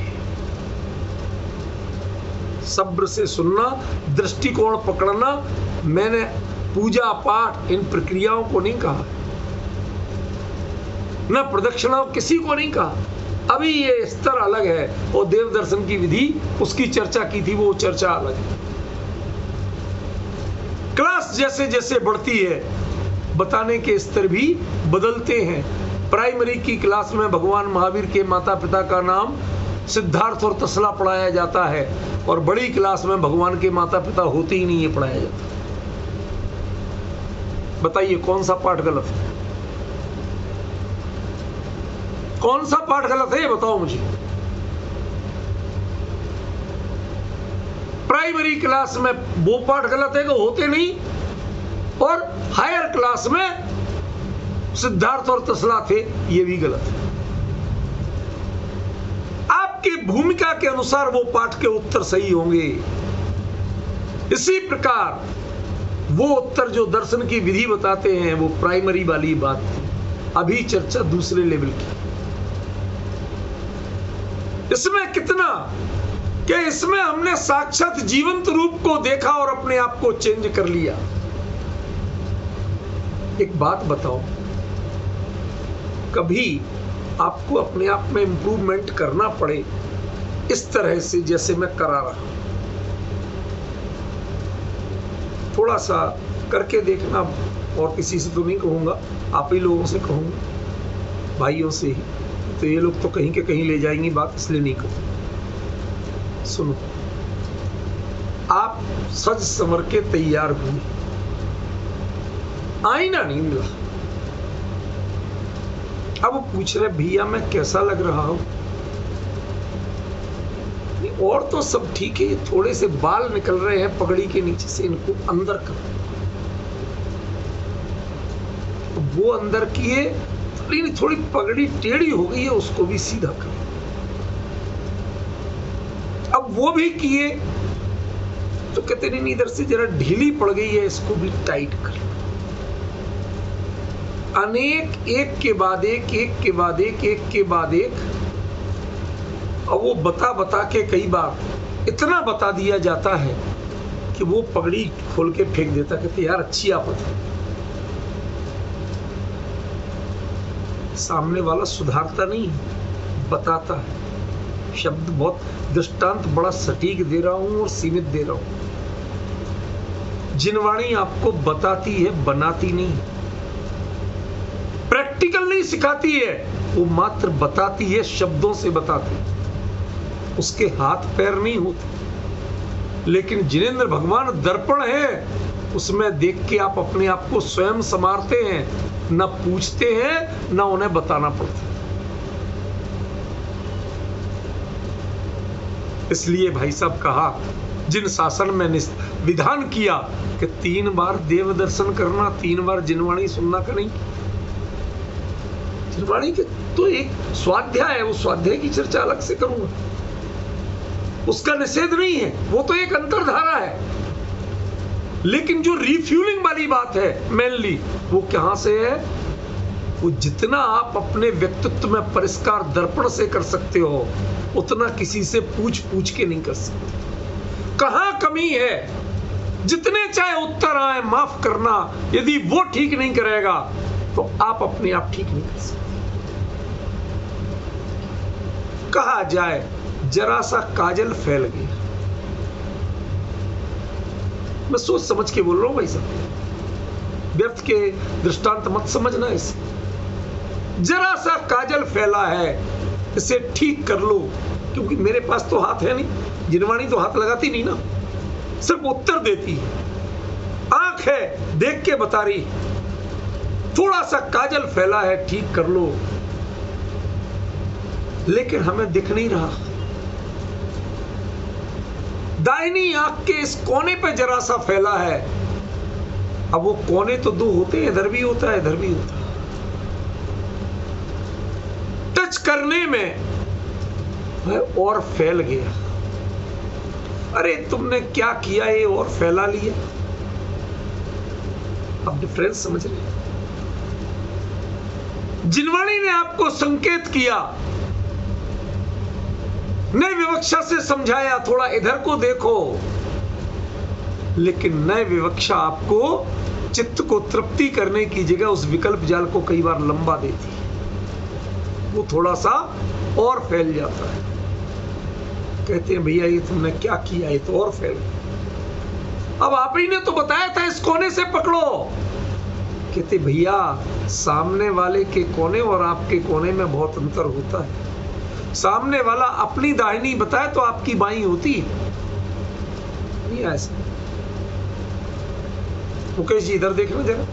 Speaker 1: सब्र से सुनना, दृष्टिकोण पकड़ना। मैंने पूजा पाठ इन प्रक्रियाओं को नहीं कहा, न प्रदक्षिणा किसी को नहीं कहा। अभी ये स्तर अलग है और देव दर्शन की विधि उसकी चर्चा की थी, वो चर्चा अलग है। क्लास जैसे जैसे बढ़ती है बताने के स्तर भी बदलते हैं। प्राइमरी की क्लास में भगवान महावीर के माता पिता का नाम सिद्धार्थ और तसला पढ़ाया जाता है, और बड़ी क्लास में भगवान के माता पिता होते ही नहीं है पढ़ाया जाता। बताइए कौन सा पाठ गलत है? कौन सा पाठ गलत है ये बताओ मुझे। प्राइमरी क्लास में वो पाठ गलत है कि होते नहीं, और हायर क्लास में सिद्धार्थ और तसला थे, ये भी गलत है। आपकी भूमिका के अनुसार वो पाठ के उत्तर सही होंगे। इसी प्रकार वो उत्तर जो दर्शन की विधि बताते हैं वो प्राइमरी वाली बात थी, अभी चर्चा दूसरे लेवल की। इसमें कितना कि इसमें हमने साक्षात जीवंत रूप को देखा और अपने आप को चेंज कर लिया। एक बात बताओ, कभी आपको अपने आप में इंप्रूवमेंट करना पड़े इस तरह से जैसे मैं करा रहा हूं, थोड़ा सा करके देखना, और किसी से तो नहीं कहूंगा, आप ही लोगों से कहूंगा, भाइयों से ही। तो ये लोग तो कहीं के कहीं ले जाएंगी बात, इसलिए नहीं कहूंगा। सुनो, आप सज संवर के तैयार हुए, आईना नहीं मिला, अब वो पूछ रहे भैया मैं कैसा लग रहा हूं? और तो सब ठीक है, थोड़े से बाल निकल रहे हैं पगड़ी के नीचे से, इनको अंदर करो। वो अंदर किए, थोड़ी पगड़ी टेढ़ी हो गई है, उसको भी सीधा करो। अब वो भी किए, तो कहते नहीं, इधर से जरा ढीली पड़ गई है, इसको भी टाइट कर। अनेक एक के बाद एक, एक के बाद एक, एक के बाद एक, और वो बता बता के कई बार इतना बता दिया जाता है कि वो पगड़ी खोल के फेंक देता। कहते यार अच्छी आफत है। सामने वाला सुधारता नहीं, बताता है। शब्द बहुत, दृष्टांत बड़ा सटीक दे रहा हूं और सीमित दे रहा हूं। जिनवाणी आपको बताती है, बनाती नहीं, प्रैक्टिकल नहीं सिखाती है, वो मात्र बताती है, शब्दों से बताती है, उसके हाथ पैर नहीं होते। लेकिन जिनेंद्र भगवान दर्पण है, उसमें देख के आप अपने आप को स्वयं संवारते हैं, न पूछते हैं न उन्हें बताना पड़ता। इसलिए भाई साहब कहा, जिन शासन में विधान किया कि 3 बार देव दर्शन करना, 3 बार जिनवाणी सुनना का नहीं। जिनवाणी के तो एक स्वाध्याय है, वो स्वाध्याय की चर्चा अलग से करूंगा, उसका निषेध नहीं है, वो तो एक अंतरधारा है। लेकिन जो रिफ्यूलिंग वाली बात है मेनली, वो कहां से है? वो जितना आप अपने व्यक्तित्व में परिष्कार दर्पण से कर सकते हो, उतना किसी से पूछ पूछ के नहीं कर सकते। कहां कमी है? जितने चाहे उत्तर आए, माफ करना, यदि वो ठीक नहीं करेगा तो आप अपने आप ठीक नहीं कर सकते। कहा जाए जरा सा काजल फैल गया, मैं सोच समझ के बोल रहा हूं भाई साहब, व्यर्थ के दृष्टांत मत समझना। इसे जरा सा काजल फैला है, इसे ठीक कर लो, क्योंकि मेरे पास तो हाथ है नहीं, जिनवाणी तो हाथ लगाती नहीं ना, सिर्फ उत्तर देती है। आंख है, देख के बता रही, थोड़ा सा काजल फैला है, ठीक कर लो। लेकिन हमें दिख नहीं रहा। दाहिनी आंख के इस कोने पे जरा सा फैला है। अब वो कोने तो 2 होते हैं, इधर भी होता है, इधर भी होता है। टच करने में और फैल गया। अरे तुमने क्या किया, ये और फैला लिया। अब डिफरेंस समझ रहे? जिनवाणी ने आपको संकेत किया, नए विवक्षा से समझाया, थोड़ा इधर को देखो, लेकिन नए विवक्षा आपको चित्त को तृप्ति करने की जगह उस विकल्प जाल को कई बार लंबा देती है, वो थोड़ा सा और फैल जाता है। कहते हैं भैया ये तुमने क्या किया, ये तो और फैल गया। अब आप ही ने तो बताया था इस कोने से पकड़ो। कहते भैया सामने वाले के कोने और आपके कोने में बहुत अंतर होता है। सामने वाला अपनी दाहिनी बताए तो आपकी बाईं होती नहीं, ऐसा। मुकेश जी इधर देखना जरा,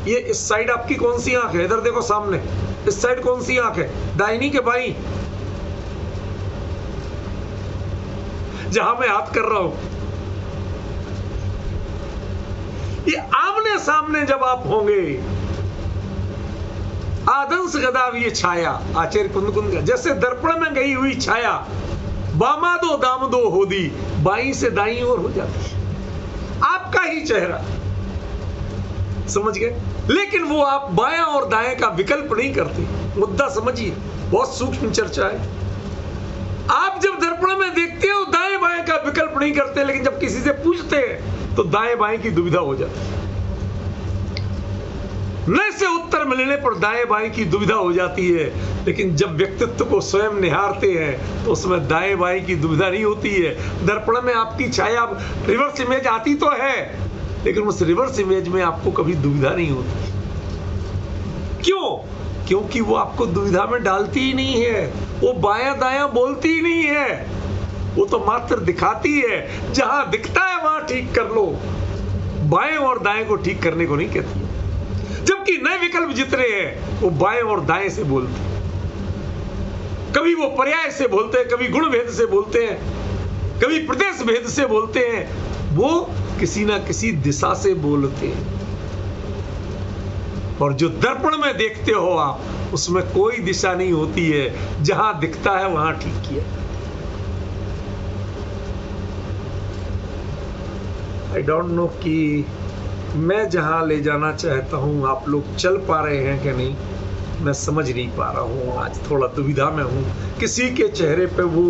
Speaker 1: ये इस साइड आपकी कौन सी आंख है? इधर देखो सामने, इस साइड कौन सी आंख है? दाहिनी के बाईं? जहां मैं हाथ कर रहा हूं, ये आमने सामने जब आप होंगे, आदंस गदा ये छाया, आचार्य कुंद का, जैसे दर्पण में गई हुई छाया, बामादो दामदो होदी, बाईं से दाईं ओर हो जाती है, आपका ही चेहरा, समझ गए? लेकिन वो आप बायां और दाएं का विकल्प नहीं करते। मुद्दा समझिए, बहुत सूक्ष्म चर्चा है। आप जब दर्पण में देखते हो दाएं बाएं का विकल्प नहीं करते, लेकिन जब किसी से पूछते हैं तो दाएं बाएं की दुविधा हो जाती है। न से उत्तर मिलने पर दाएं बाएं की दुविधा हो जाती है, लेकिन जब व्यक्तित्व को स्वयं निहारते हैं तो उसमें दाएं बाएं की दुविधा नहीं होती है। दर्पण में आपकी छाया रिवर्स इमेज आती तो है, लेकिन उस रिवर्स इमेज में आपको कभी दुविधा नहीं होती। क्यों? क्योंकि वो आपको दुविधा में डालती ही नहीं है, वो बायां दायां बोलती ही नहीं है, वो तो मात्र दिखाती है। जहां दिखता है वहां ठीक कर लो, बाएं और दाएं को ठीक करने को नहीं कहती। जबकि नए विकल्प जितने हैं वो बाएं और दाएं से बोलते हैं। कभी वो पर्याय से बोलते हैं, कभी गुण भेद से बोलते हैं, कभी प्रदेश भेद से बोलते हैं, वो किसी ना किसी दिशा से बोलते हैं। और जो दर्पण में देखते हो आप, उसमें कोई दिशा नहीं होती है, जहां दिखता है वहां ठीक किया। आई डोंट नो कि मैं जहाँ ले जाना चाहता हूँ आप लोग चल पा रहे हैं कि नहीं, मैं समझ नहीं पा रहा हूँ। आज थोड़ा दुविधा में हूँ। किसी के चेहरे पे वो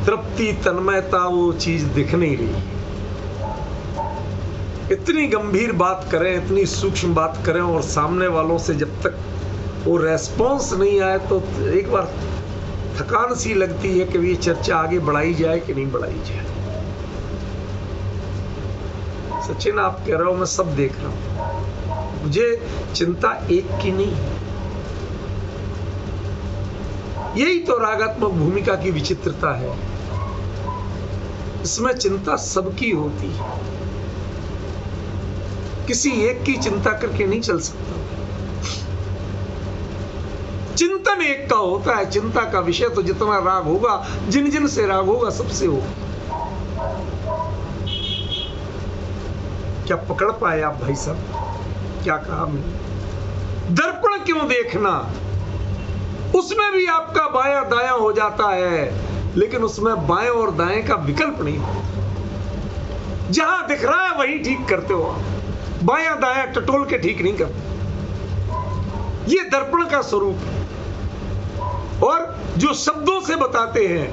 Speaker 1: तृप्ति, तन्मयता, वो चीज़ दिख नहीं रही। इतनी गंभीर बात करें, इतनी सूक्ष्म बात करें और सामने वालों से जब तक वो रेस्पॉन्स नहीं आए तो एक बार थकान सी लगती है कि ये चर्चा आगे बढ़ाई जाए कि नहीं बढ़ाई जाए। सचिन, आप कह रहे हो, मैं सब देख रहा हूं। मुझे चिंता एक की नहीं है। यही तो रागात्मक भूमिका की विचित्रता है। इसमें चिंता सबकी होती है, किसी एक की चिंता करके नहीं चल सकता। चिंतन एक का होता है। चिंता का विषय तो जितना राग होगा, जिन जिन से राग होगा, सबसे होगा। क्या पकड़ पाए आप भाई साहब? क्या कहा मैंने? दर्पण क्यों देखना? उसमें भी आपका बायां दायां हो जाता है, लेकिन उसमें बाएं और दाएं का विकल्प नहीं होता। जहां दिख रहा है वहीं ठीक करते हो आप, बायां दायां टटोल के ठीक नहीं करते। ये दर्पण का स्वरूप है। और जो शब्दों से बताते हैं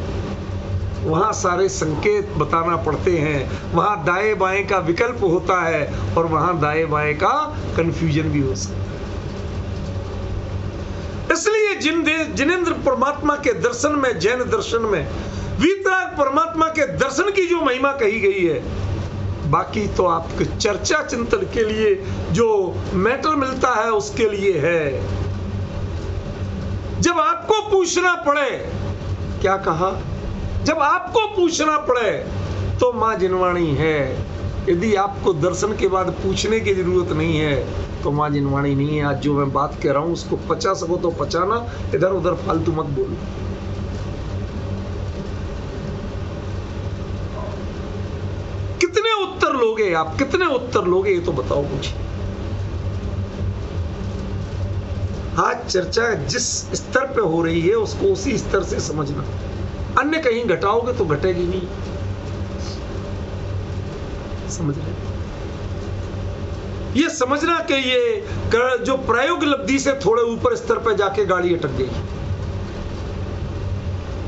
Speaker 1: वहां सारे संकेत बताना पड़ते हैं। वहां दाएं बाएं का विकल्प होता है और वहां दाएं बाएं का कंफ्यूजन भी हो सकता है। इसलिए जिनेंद्र परमात्मा के दर्शन में, जैन दर्शन में वीतराग परमात्मा के दर्शन की जो महिमा कही गई है, बाकी तो आपके चर्चा चिंतन के लिए जो मैटर मिलता है उसके लिए है। जब आपको पूछना पड़े, क्या कहा, जब आपको पूछना पड़े तो मां जिनवाणी है। यदि आपको दर्शन के बाद पूछने की जरूरत नहीं है तो मां जिनवाणी नहीं है। आज जो मैं बात कह रहा हूं उसको पचा सको तो पचाना, इधर उधर फालतू मत बोलो। कितने उत्तर लोगे आप? कितने उत्तर लोगे ये तो बताओ मुझे। आज चर्चा जिस स्तर पे हो रही है उसको उसी स्तर से समझना। अन्य कहीं घटाओगे तो घटेगी नहीं। समझ रहे? ये समझना कि ये जो प्रयोग लब्धि से थोड़े ऊपर स्तर पर जाके गाड़ी अटक गई,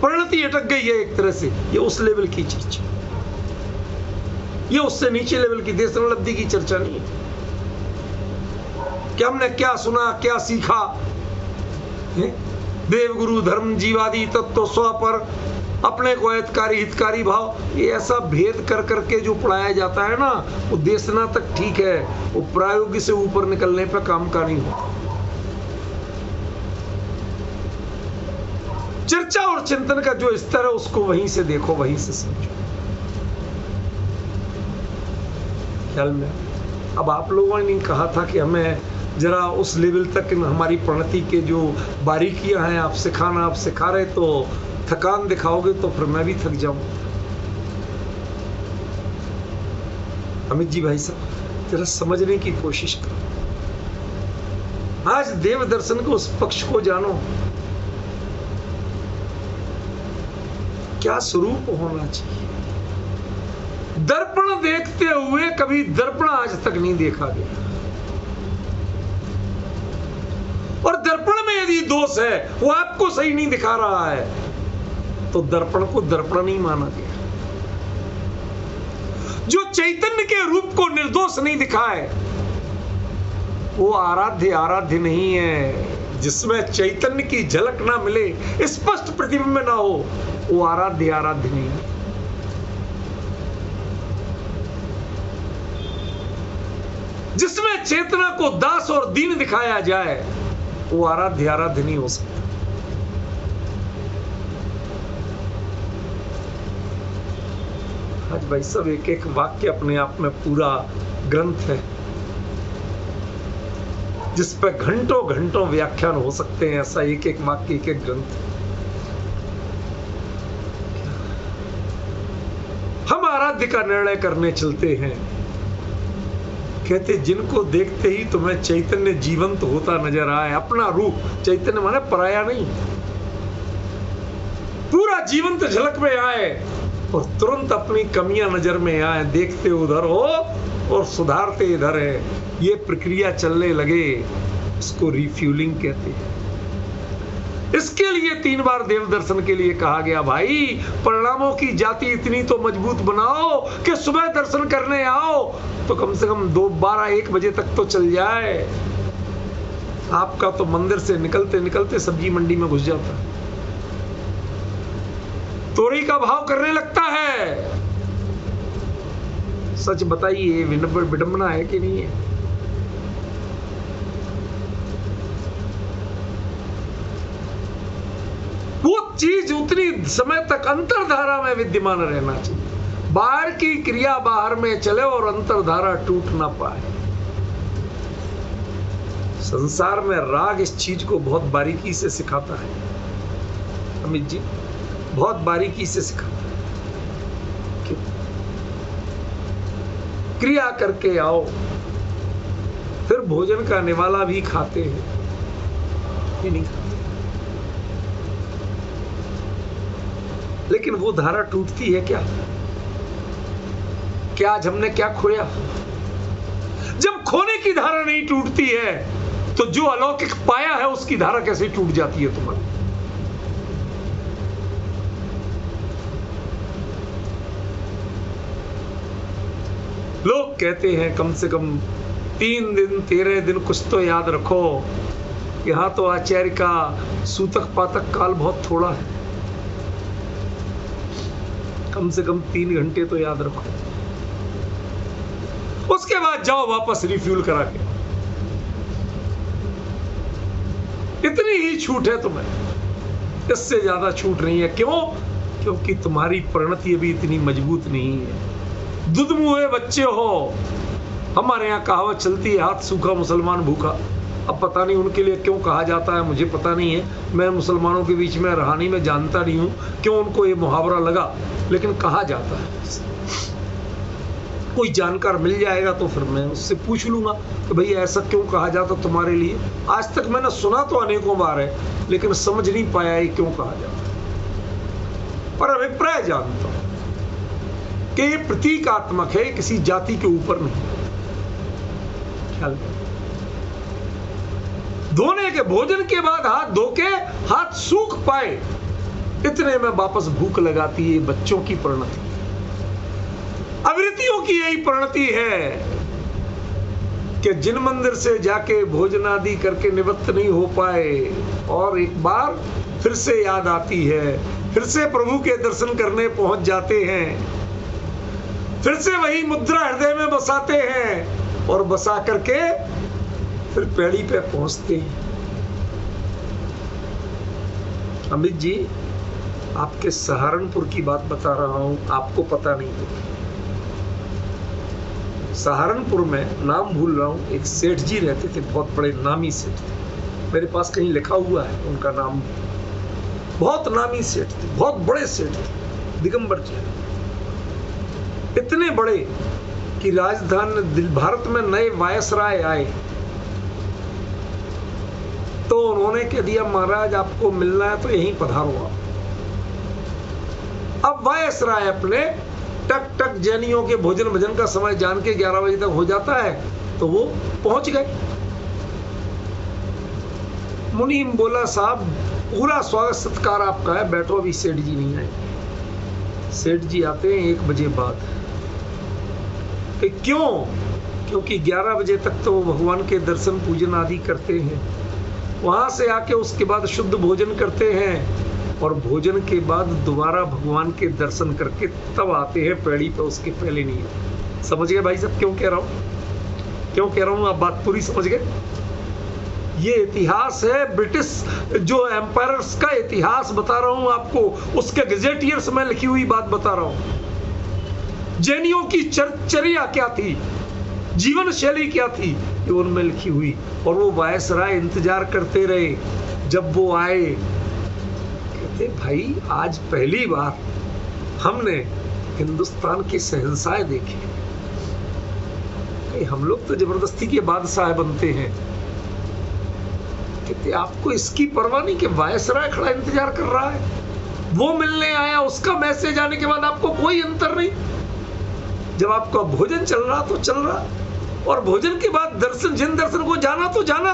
Speaker 1: परिणति अटक गई है एक तरह से। ये उस लेवल की चर्चा, ये उससे नीचे लेवल की देशरण लब्धि की चर्चा नहीं है कि हमने क्या सुना, क्या सीखा। देवगुरु धर्म जीवादि तत्व स्व पर अपने को हितकारी हितकारी भाव, ये ऐसा भेद कर करके जो पढ़ाया जाता है ना, वो देशना तक ठीक है, वो प्रायोगिक से ऊपर निकलने पर काम का नहीं होता। चर्चा और चिंतन का जो स्तर है उसको वहीं से देखो, वहीं से समझो। ख्याल में अब आप लोगों ने कहा था कि हमें जरा उस लेवल तक हमारी प्रणति के जो बारीकियां हैं आप सिखाना, आप सिखा रहे तो थकान दिखाओगे तो फिर मैं भी थक जाऊं। अमित जी भाई साहब, जरा समझने की कोशिश करो। आज देव दर्शन को, उस पक्ष को जानो, क्या स्वरूप होना चाहिए। दर्पण देखते हुए कभी दर्पण आज तक नहीं देखा गया। और दर्पण में यदि दोष है, वो आपको सही नहीं दिखा रहा है, तो दर्पण को दर्पण नहीं माना गया। जो चैतन्य के रूप को निर्दोष नहीं दिखाए वो आराध्य आराध्य नहीं है। जिसमें चैतन्य की झलक ना मिले, स्पष्ट प्रतिबिंब ना हो, वो आराध्य आराध्य नहीं है। जिसमें चेतना को दास और दीन दिखाया जाए, वो आराध्य आराध्य नहीं हो सकता। आज भाई सब एक एक वाक्य अपने आप में पूरा ग्रंथ है, जिस पर घंटों घंटों व्याख्यान हो सकते हैं। ऐसा एक एक वाक्य, एक एक ग्रंथ। हम आराध्य का निर्णय करने चलते हैं, कहते जिनको देखते ही तुम्हें चैतन्य जीवंत होता नजर आए। अपना रूप, चैतन्य माने पराया नहीं, पूरा जीवंत झलक में आए और तुरंत अपनी कमियां नजर में आए, देखते उधर हो और सुधारते इधर है, ये प्रक्रिया चलने लगे, इसको रिफ्यूलिंग कहते हैं। इसके लिए 3 बार देव दर्शन के लिए कहा गया, भाई परिणामों की जाति इतनी तो मजबूत बनाओ कि सुबह दर्शन करने आओ तो कम से कम 12-1 बजे तक तो चल जाए। आपका तो मंदिर से निकलते निकलते सब्जी मंडी में घुस जाता है, तोरी का भाव करने लगता है। सच बताइए, विडंबना है कि नहीं है? वो चीज उतनी समय तक अंतरधारा में विद्यमान रहना चाहिए। बाहर की क्रिया बाहर में चले और अंतरधारा टूट ना पाए। संसार में राग इस चीज को बहुत बारीकी से सिखाता है, अमित जी, बहुत बारीकी से सिखाता है कि क्रिया करके आओ, फिर भोजन का निवाला भी खाते हैं कि नहीं खाते। लेकिन वो धारा टूटती है क्या? क्या आज हमने क्या खोया? जब खोने की धारा नहीं टूटती है तो जो अलौकिक पाया है उसकी धारा कैसे टूट जाती है तुम्हारी? लोग कहते हैं कम से कम 3 दिन 13 दिन कुछ तो याद रखो। यहां तो आचार्य का सूतक पातक काल बहुत थोड़ा है, कम से कम 3 घंटे तो याद रखो, उसके बाद जाओ वापस रिफ्यूल करा के। इतनी ही छूट है तुम्हें, इससे ज्यादा छूट नहीं है। क्यों? क्योंकि तुम्हारी परिणति अभी इतनी मजबूत नहीं है। दुधमुहे बच्चे हो। हमारे यहाँ कहावत चलती है, हाथ सूखा मुसलमान भूखा। अब पता नहीं उनके लिए क्यों कहा जाता है, मुझे पता नहीं है। मैं मुसलमानों के बीच में रहा नहीं, मैं जानता नहीं हूं क्यों उनको ये मुहावरा लगा, लेकिन कहा जाता है। कोई जानकार मिल जाएगा तो फिर मैं उससे पूछ लूंगा कि भाई ऐसा क्यों कहा जाता तुम्हारे लिए। आज तक मैंने सुना तो अनेकों बार है, लेकिन समझ नहीं पाया ये क्यों कहा जाता, पर अभिप्राय जानता हूं कि ये प्रतीकात्मक है, किसी जाति के ऊपर नहीं। ख्याल धोने के, भोजन के बाद हाथ धो के हाथ सूख पाए, इतने में वापस भूख लगाती है। बच्चों की परिणति, अवृत्तियों की यही परिणति है कि जिन मंदिर से जाके भोजन आदि करके निवृत्त नहीं हो पाए और एक बार फिर से याद आती है, फिर से प्रभु के दर्शन करने पहुंच जाते हैं, फिर से वही मुद्रा हृदय में बसाते हैं और बसा करके फिर पैड़ी पे पहुंचते हैं। अमित जी, आपके सहारनपुर की बात बता रहा हूं, आपको पता नहीं होगा। सहारनपुर में, नाम भूल रहा हूं, एक सेठ जी रहते थे, बहुत बड़े नामी सेठ थे। मेरे पास कहीं लिखा हुआ है उनका नाम। बहुत नामी सेठ थे, बहुत बड़े सेठ थे, दिगंबर जी। इतने बड़े कि राजधानी भारत में नए वायसराय आए तो उन्होंने कह दिया, महाराज आपको मिलना है तो यहीं पधारो आप। अब वायसराय अपने टक टक जैनियों के भोजन भजन का समय जान के 11 बजे तक हो जाता है तो वो पहुंच गए। मुनीम बोला, साहब पूरा स्वागत सत्कार आपका है, बैठो, अभी सेठ जी नहीं आए। सेठ जी आते हैं 1 बजे बाद। क्यों? क्योंकि 11 बजे तक तो वो भगवान के दर्शन पूजन आदि करते हैं, वहां से आके उसके बाद शुद्ध भोजन करते हैं और भोजन के बाद दोबारा भगवान के दर्शन करके तब आते हैं पैड़ी पे, उसके पहले नहीं। समझ गए भाई साहब क्यों कह रहा हूं? क्यों कह रहा हूं? आप बात पूरी समझ गए? ये इतिहास है, ब्रिटिश जो एम्पायर्स का इतिहास बता रहा हूं आपको, उसके गजेटियर्स में लिखी हुई बात बता रहा हूं। जैनियों की चर्या क्या थी, जीवन शैली क्या थी, ये उनमें लिखी हुई। और वो वायसराय इंतजार करते रहे जब वो आए। कहते भाई आज पहली बार हमने हिंदुस्तान के शहंशाह देखे, हम लोग तो जबरदस्ती के बादशाह बनते हैं। कहते आपको इसकी परवाह नहीं कि वायसराय खड़ा इंतजार कर रहा है, वो मिलने आया, उसका मैसेज आने के बाद आपको कोई अंतर नहीं। जब आपका भोजन चल रहा तो चल रहा, और भोजन के बाद दर्शन, जिन दर्शन को जाना तो जाना।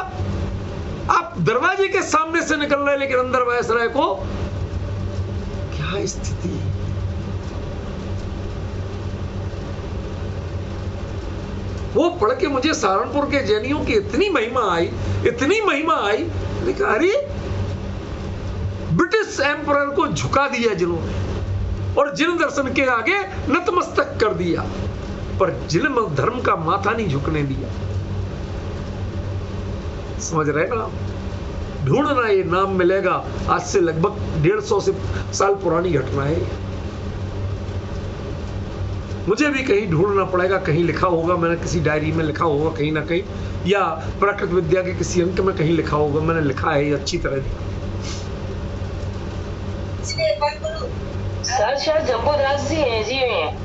Speaker 1: आप दरवाजे के सामने से निकल रहे लेकिन अंदर वायसराय को क्या स्थिति है। वो पढ़ के मुझे सहारनपुर के जैनियों की इतनी महिमा आई, इतनी महिमा आई, लेकिन अरे ब्रिटिश एम्परर को झुका दिया जिन्होंने, और जिन दर्शन के आगे नतमस्तक कर दिया, पर जिन धर्म का माथा नहीं झुकने दिया। समझ रहे ना? ढूंढना, ये नाम मिलेगा। आज से लगभग 150 साल पुरानी घटना है। मुझे भी कहीं ढूंढना पड़ेगा, कहीं लिखा होगा, मैंने किसी डायरी में लिखा होगा कहीं ना कहीं, या प्राकृत विद्या के किसी अंक में कहीं लिखा होगा। मैंने लिखा है ये अच्छी तरह।
Speaker 2: सर शायद जम्बूदास जी हैं जी में।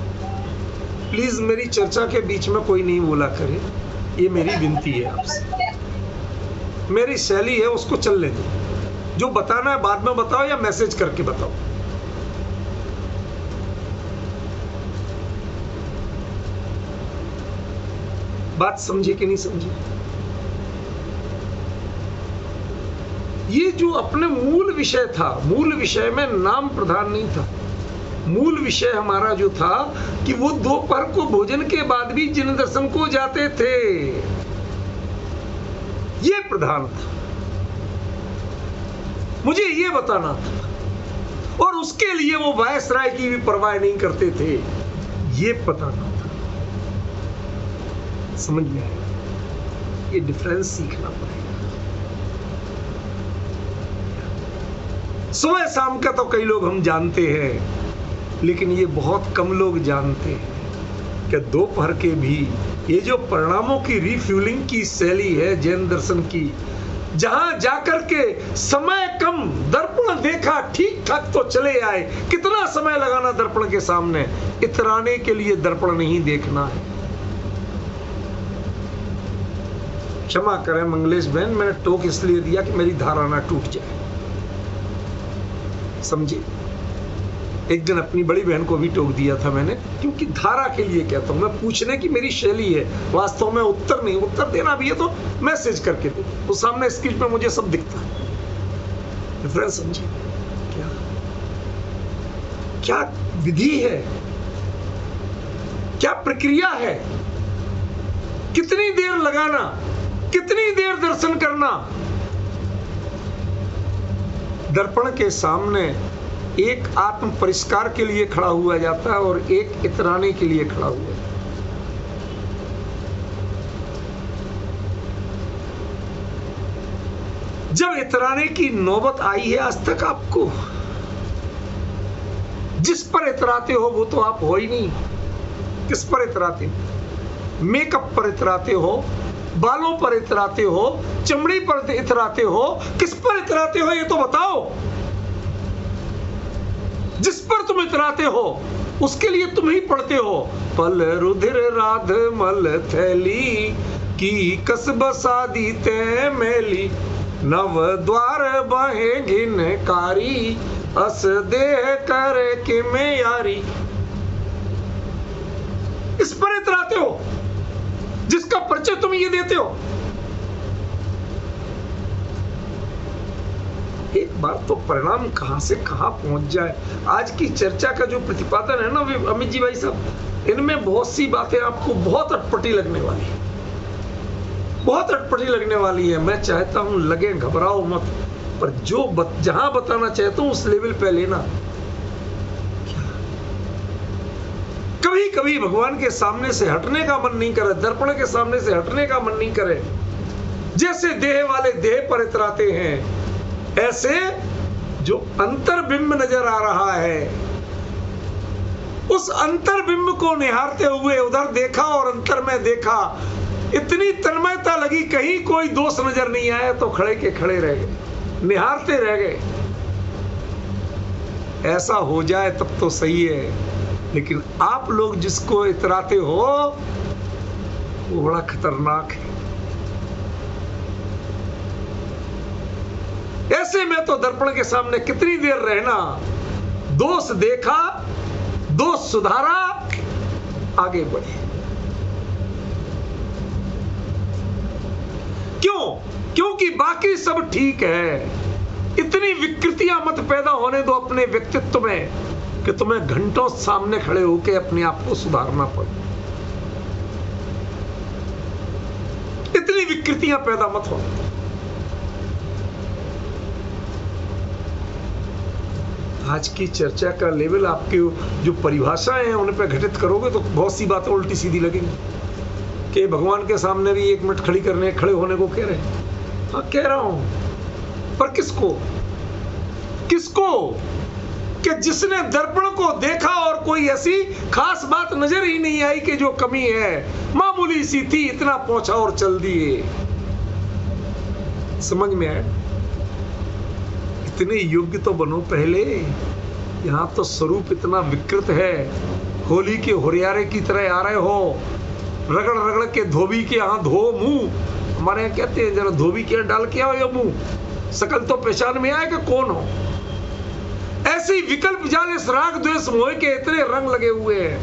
Speaker 1: प्लीज मेरी चर्चा के बीच में कोई नहीं बोला करे, ये मेरी विनती है आपसे। मेरी शैली है, उसको चलने दो। जो बताना है बाद में बताओ या मैसेज करके बताओ। बात समझे कि नहीं समझे? ये जो अपने मूल विषय था, मूल विषय में नाम प्रधान नहीं था। मूल विषय हमारा जो था कि वो दोपहर को भोजन के बाद भी जिन दर्शन को जाते थे, ये प्रधान था। मुझे ये बताना था, और उसके लिए वो वायसराय की भी परवाह नहीं करते थे, ये बताना था। समझ में आया? ये डिफरेंस सीखना पड़ेगा। सुबह शाम का तो कई लोग हम जानते हैं, लेकिन ये बहुत कम लोग जानते हैं कि दोपहर के भी ये जो परिणामों की रिफ्यूलिंग की शैली है जैन दर्शन की, जहां जाकर के समय कम, दर्पण देखा, ठीक ठाक तो चले आए। कितना समय लगाना दर्पण के सामने? इतराने के लिए दर्पण नहीं देखना है। क्षमा करें मंगलेश बहन, मैंने टोक इसलिए दिया कि मेरी धारा ना टूट जाए, समझे? एक दिन अपनी बड़ी बहन को भी टोक दिया था मैंने, क्योंकि धारा के लिए कहता हूं। मैं पूछने की मेरी शैली है, वास्तव में उत्तर नहीं। उत्तर देना भी है तो मैसेज करके दो, तो सामने स्क्रीन पे मुझे सब दिखता है। डिफरेंस समझे? क्या क्या विधि है, क्या प्रक्रिया है, कितनी देर लगाना, कितनी देर दर्शन करना। दर्पण के सामने एक आत्म परिष्कार के लिए खड़ा हुआ जाता है और एक इतराने के लिए खड़ा हुआ है। जब इतराने की नौबत आई है आज तक आपको, जिस पर इतराते हो वो तो आप हो ही नहीं। किस पर इतराते हो? मेकअप पर इतराते हो, बालों पर इतराते हो, चमड़ी पर इतराते हो, किस पर इतराते हो ये तो बताओ। जिस पर तुम इतराते हो उसके लिए तुम ही पढ़ते हो। पल रुधिर राध मल थैली की कसब सादी ते मेली, नव द्वार बाहे घिनकारी अस देह करे कि में यारी। इस पर इतराते हो जिसका परिचय तुम ये देते हो। एक बार तो परिणाम कहां से कहां पहुंच जाए। आज की चर्चा का जो प्रतिपादन है ना अमित जी भाई साहब, इनमें बहुत सी बातें आपको बहुत अटपटी लगने वाली है, बहुत अटपटी लगने वाली है। मैं चाहता हूं लगे, घबराओ मत, पर जो जहां बताना चाहता हूं उस लेवल पे लेना। कभी कभी भगवान के सामने से हटने का मन नहीं करे, दर्पण के सामने से हटने का मन नहीं करे। जैसे देह वाले देह पर इतराते हैं, ऐसे जो अंतर्बिंब नजर आ रहा है, उस अंतर्बिंब को निहारते हुए उधर देखा और अंतर में देखा। इतनी तन्मयता लगी, कहीं कोई दोष नजर नहीं आया तो खड़े के खड़े रह गए, निहारते रह गए। ऐसा हो जाए तब तो सही है, लेकिन आप लोग जिसको इतराते हो वो बड़ा खतरनाक है। ऐसे में तो दर्पण के सामने कितनी देर रहना, दोष देखा, दोष सुधारा, आगे बढ़े। क्यों? क्योंकि बाकी सब ठीक है। इतनी विकृतियां मत पैदा होने दो अपने व्यक्तित्व में कि तुम्हें घंटों सामने खड़े होकर अपने आप को सुधारना पड़े। इतनी विकृतियां पैदा मत हो। आज की चर्चा का लेवल आपके जो परिभाषाएं हैं उन पर घटित करोगे तो बहुत सी बातें उल्टी सीधी लगेंगी कि भगवान के सामने भी 1 मिनट खड़े होने को कह रहे हैं। हाँ, कह रहा हूं, पर किसको? कि जिसने दर्पण को देखा और कोई ऐसी खास बात नजर ही नहीं आई कि जो कमी है, मामूली सी थी, इतना पहुंचा और चल दिए। समझ में आया? इतने योग्य तो बनो पहले। यहां तो स्वरूप इतना विकृत है, होली के होरियारे की तरह आ रहे हो, रगड़ रगड़ के धोबी के यहां धो मुंह। हमारे यहां कहते हैं जरा धोबी के डाल के आओ या मुंह, शकल तो पहचान में आए कि कौन हो। ऐसी विकल्प जाल इस राग द्वेष मोह के इतने रंग लगे हुए हैं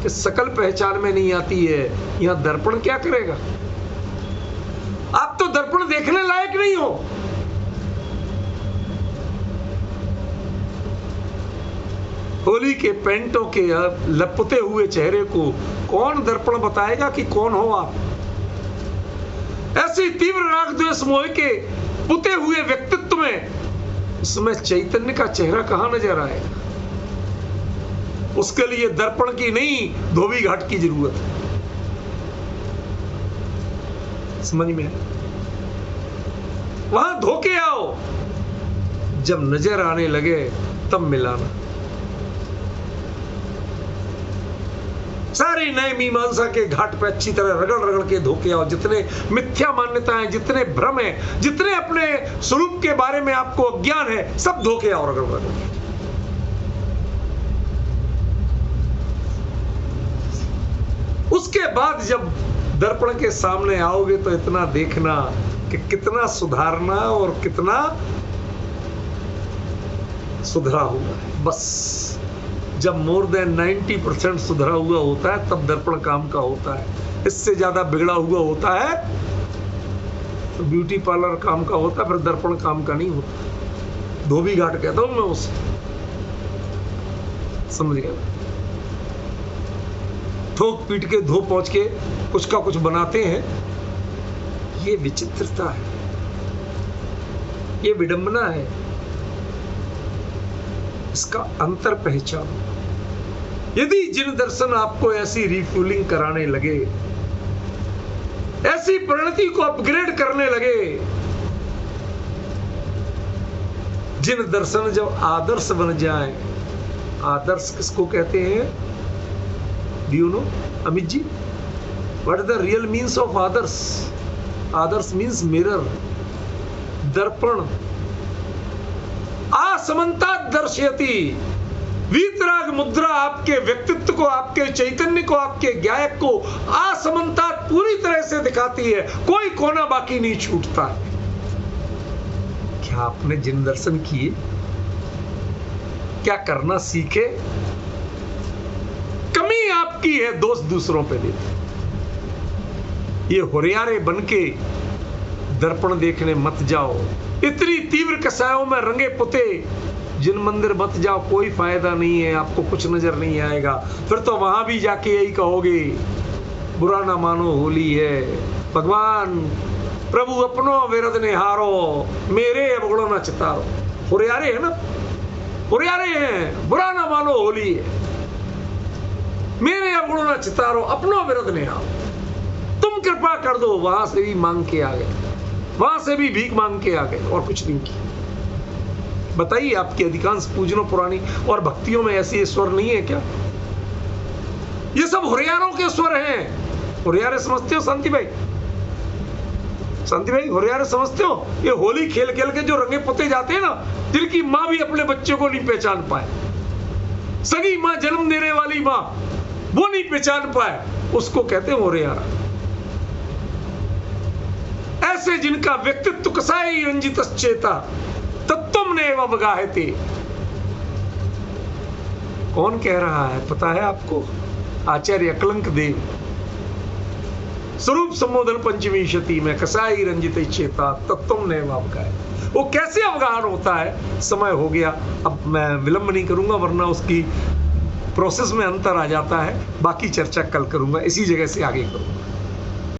Speaker 1: कि शकल पहचान में नहीं आती है। यहां दर्पण क्या करेगा? आप तो दर्पण देखने लायक नहीं हो। होली के पेंटों के लपटे हुए चेहरे को कौन दर्पण बताएगा कि कौन हो आप? ऐसी तीव्र राग द्वेष मोह के पुते हुए व्यक्तित्व में उसमें चैतन्य का चेहरा कहां नजर आएगा? उसके लिए दर्पण की नहीं, धोबी घाट की जरूरत है। समझ में? वहां धोके आओ, जब नजर आने लगे तब मिलाना। सारी नए मीमांसा के घाट पे अच्छी तरह रगड़ रगड़ के धोके आओ। जितने मिथ्या मान्यताएं, जितने भ्रम है, जितने अपने स्वरूप के बारे में आपको अज्ञान है, सब धोके आओ रगड़ रगड़ के। उसके बाद जब दर्पण के सामने आओगे तो इतना देखना कि कितना सुधारना और कितना सुधरा हुआ है। बस जब मोर देन 90% सुधरा हुआ होता है तब दर्पण काम का होता है। इससे ज्यादा बिगड़ा हुआ होता है तो ब्यूटी पार्लर काम का होता है, फिर दर्पण काम का नहीं होता। धोबी घाट कहता हूं मैं उसे। समझ गया? ठोक पीट के धो पहुंच के कुछ का कुछ बनाते हैं। ये विचित्रता है, ये विडंबना है। इसका अंतर पहचान। यदि जिन दर्शन आपको ऐसी रिफ्यूलिंग कराने लगे, ऐसी परिणति को अपग्रेड करने लगे, जिन दर्शन जब आदर्श बन जाएं, आदर्श किसको कहते हैं? Do you know Amit ji? What is the real means of आदर्श? आदर्श मीन्स मिरर, दर्पण। असमन्ता दर्शयति। वीतराग मुद्रा आपके व्यक्तित्व को, आपके चैतन्य को, आपके ज्ञायक को असमन्ता पूरी तरह से दिखाती है। कोई कोना बाकी नहीं छूटता। क्या आपने जिन दर्शन किए? क्या करना सीखे? कमी आपकी है, दोष दूसरों पे देते। ये होरियारे बनके दर्पण देखने मत जाओ। इतनी तीव्र कसायों में रंगे पुते जिन मंदिर मत जाओ, कोई फायदा नहीं है। आपको कुछ नजर नहीं आएगा। फिर तो वहां भी जाके यही कहोगे, बुरा ना मानो होली है। भगवान प्रभु अपनो विरद निहारो, मेरे अवगुण न चितारो। होरियारे है ना, होरियारे हैं, बुरा ना मानो होली है। मेरे अवगुण न चितारो, अपनो विरद निहारो। तुम कृपा कर दो। वहां से भी मांग के आ गए, वहां से भी भीख मांग के आ गए और कुछ नहीं किया। बताइए, आपकी अधिकांश पूजनों पुरानी और भक्तियों में ऐसी स्वर नहीं है क्या? ये सब होरियारों के स्वर हैं। होरियारे समझते हो शांति भाई? शांति भाई, होरियारे समझते हो? ये होली खेल खेल के जो रंगे पुते जाते हैं ना, जिनकी माँ भी अपने बच्चे को नहीं पहचान पाए, सगी माँ, जन्म देने वाली माँ, वो नहीं पहचान पाए, उसको कहते हैं होरियारा। ऐसे जिनका व्यक्तित्व कसाई रंजित चेता तत्वम ने अवगाहते। कौन कह रहा है पता है आपको? आचार्य अकलंक देव। स्वरूप संबोधन पंचमी शती में कसाई रंजित चेता तत्व ने अवगाह। वो कैसे अवगाहन होता है? समय हो गया, अब मैं विलंब नहीं करूंगा वरना उसकी प्रोसेस में अंतर आ जाता है। बाकी चर्चा कल करूंगा, इसी जगह से आगे करूंगा।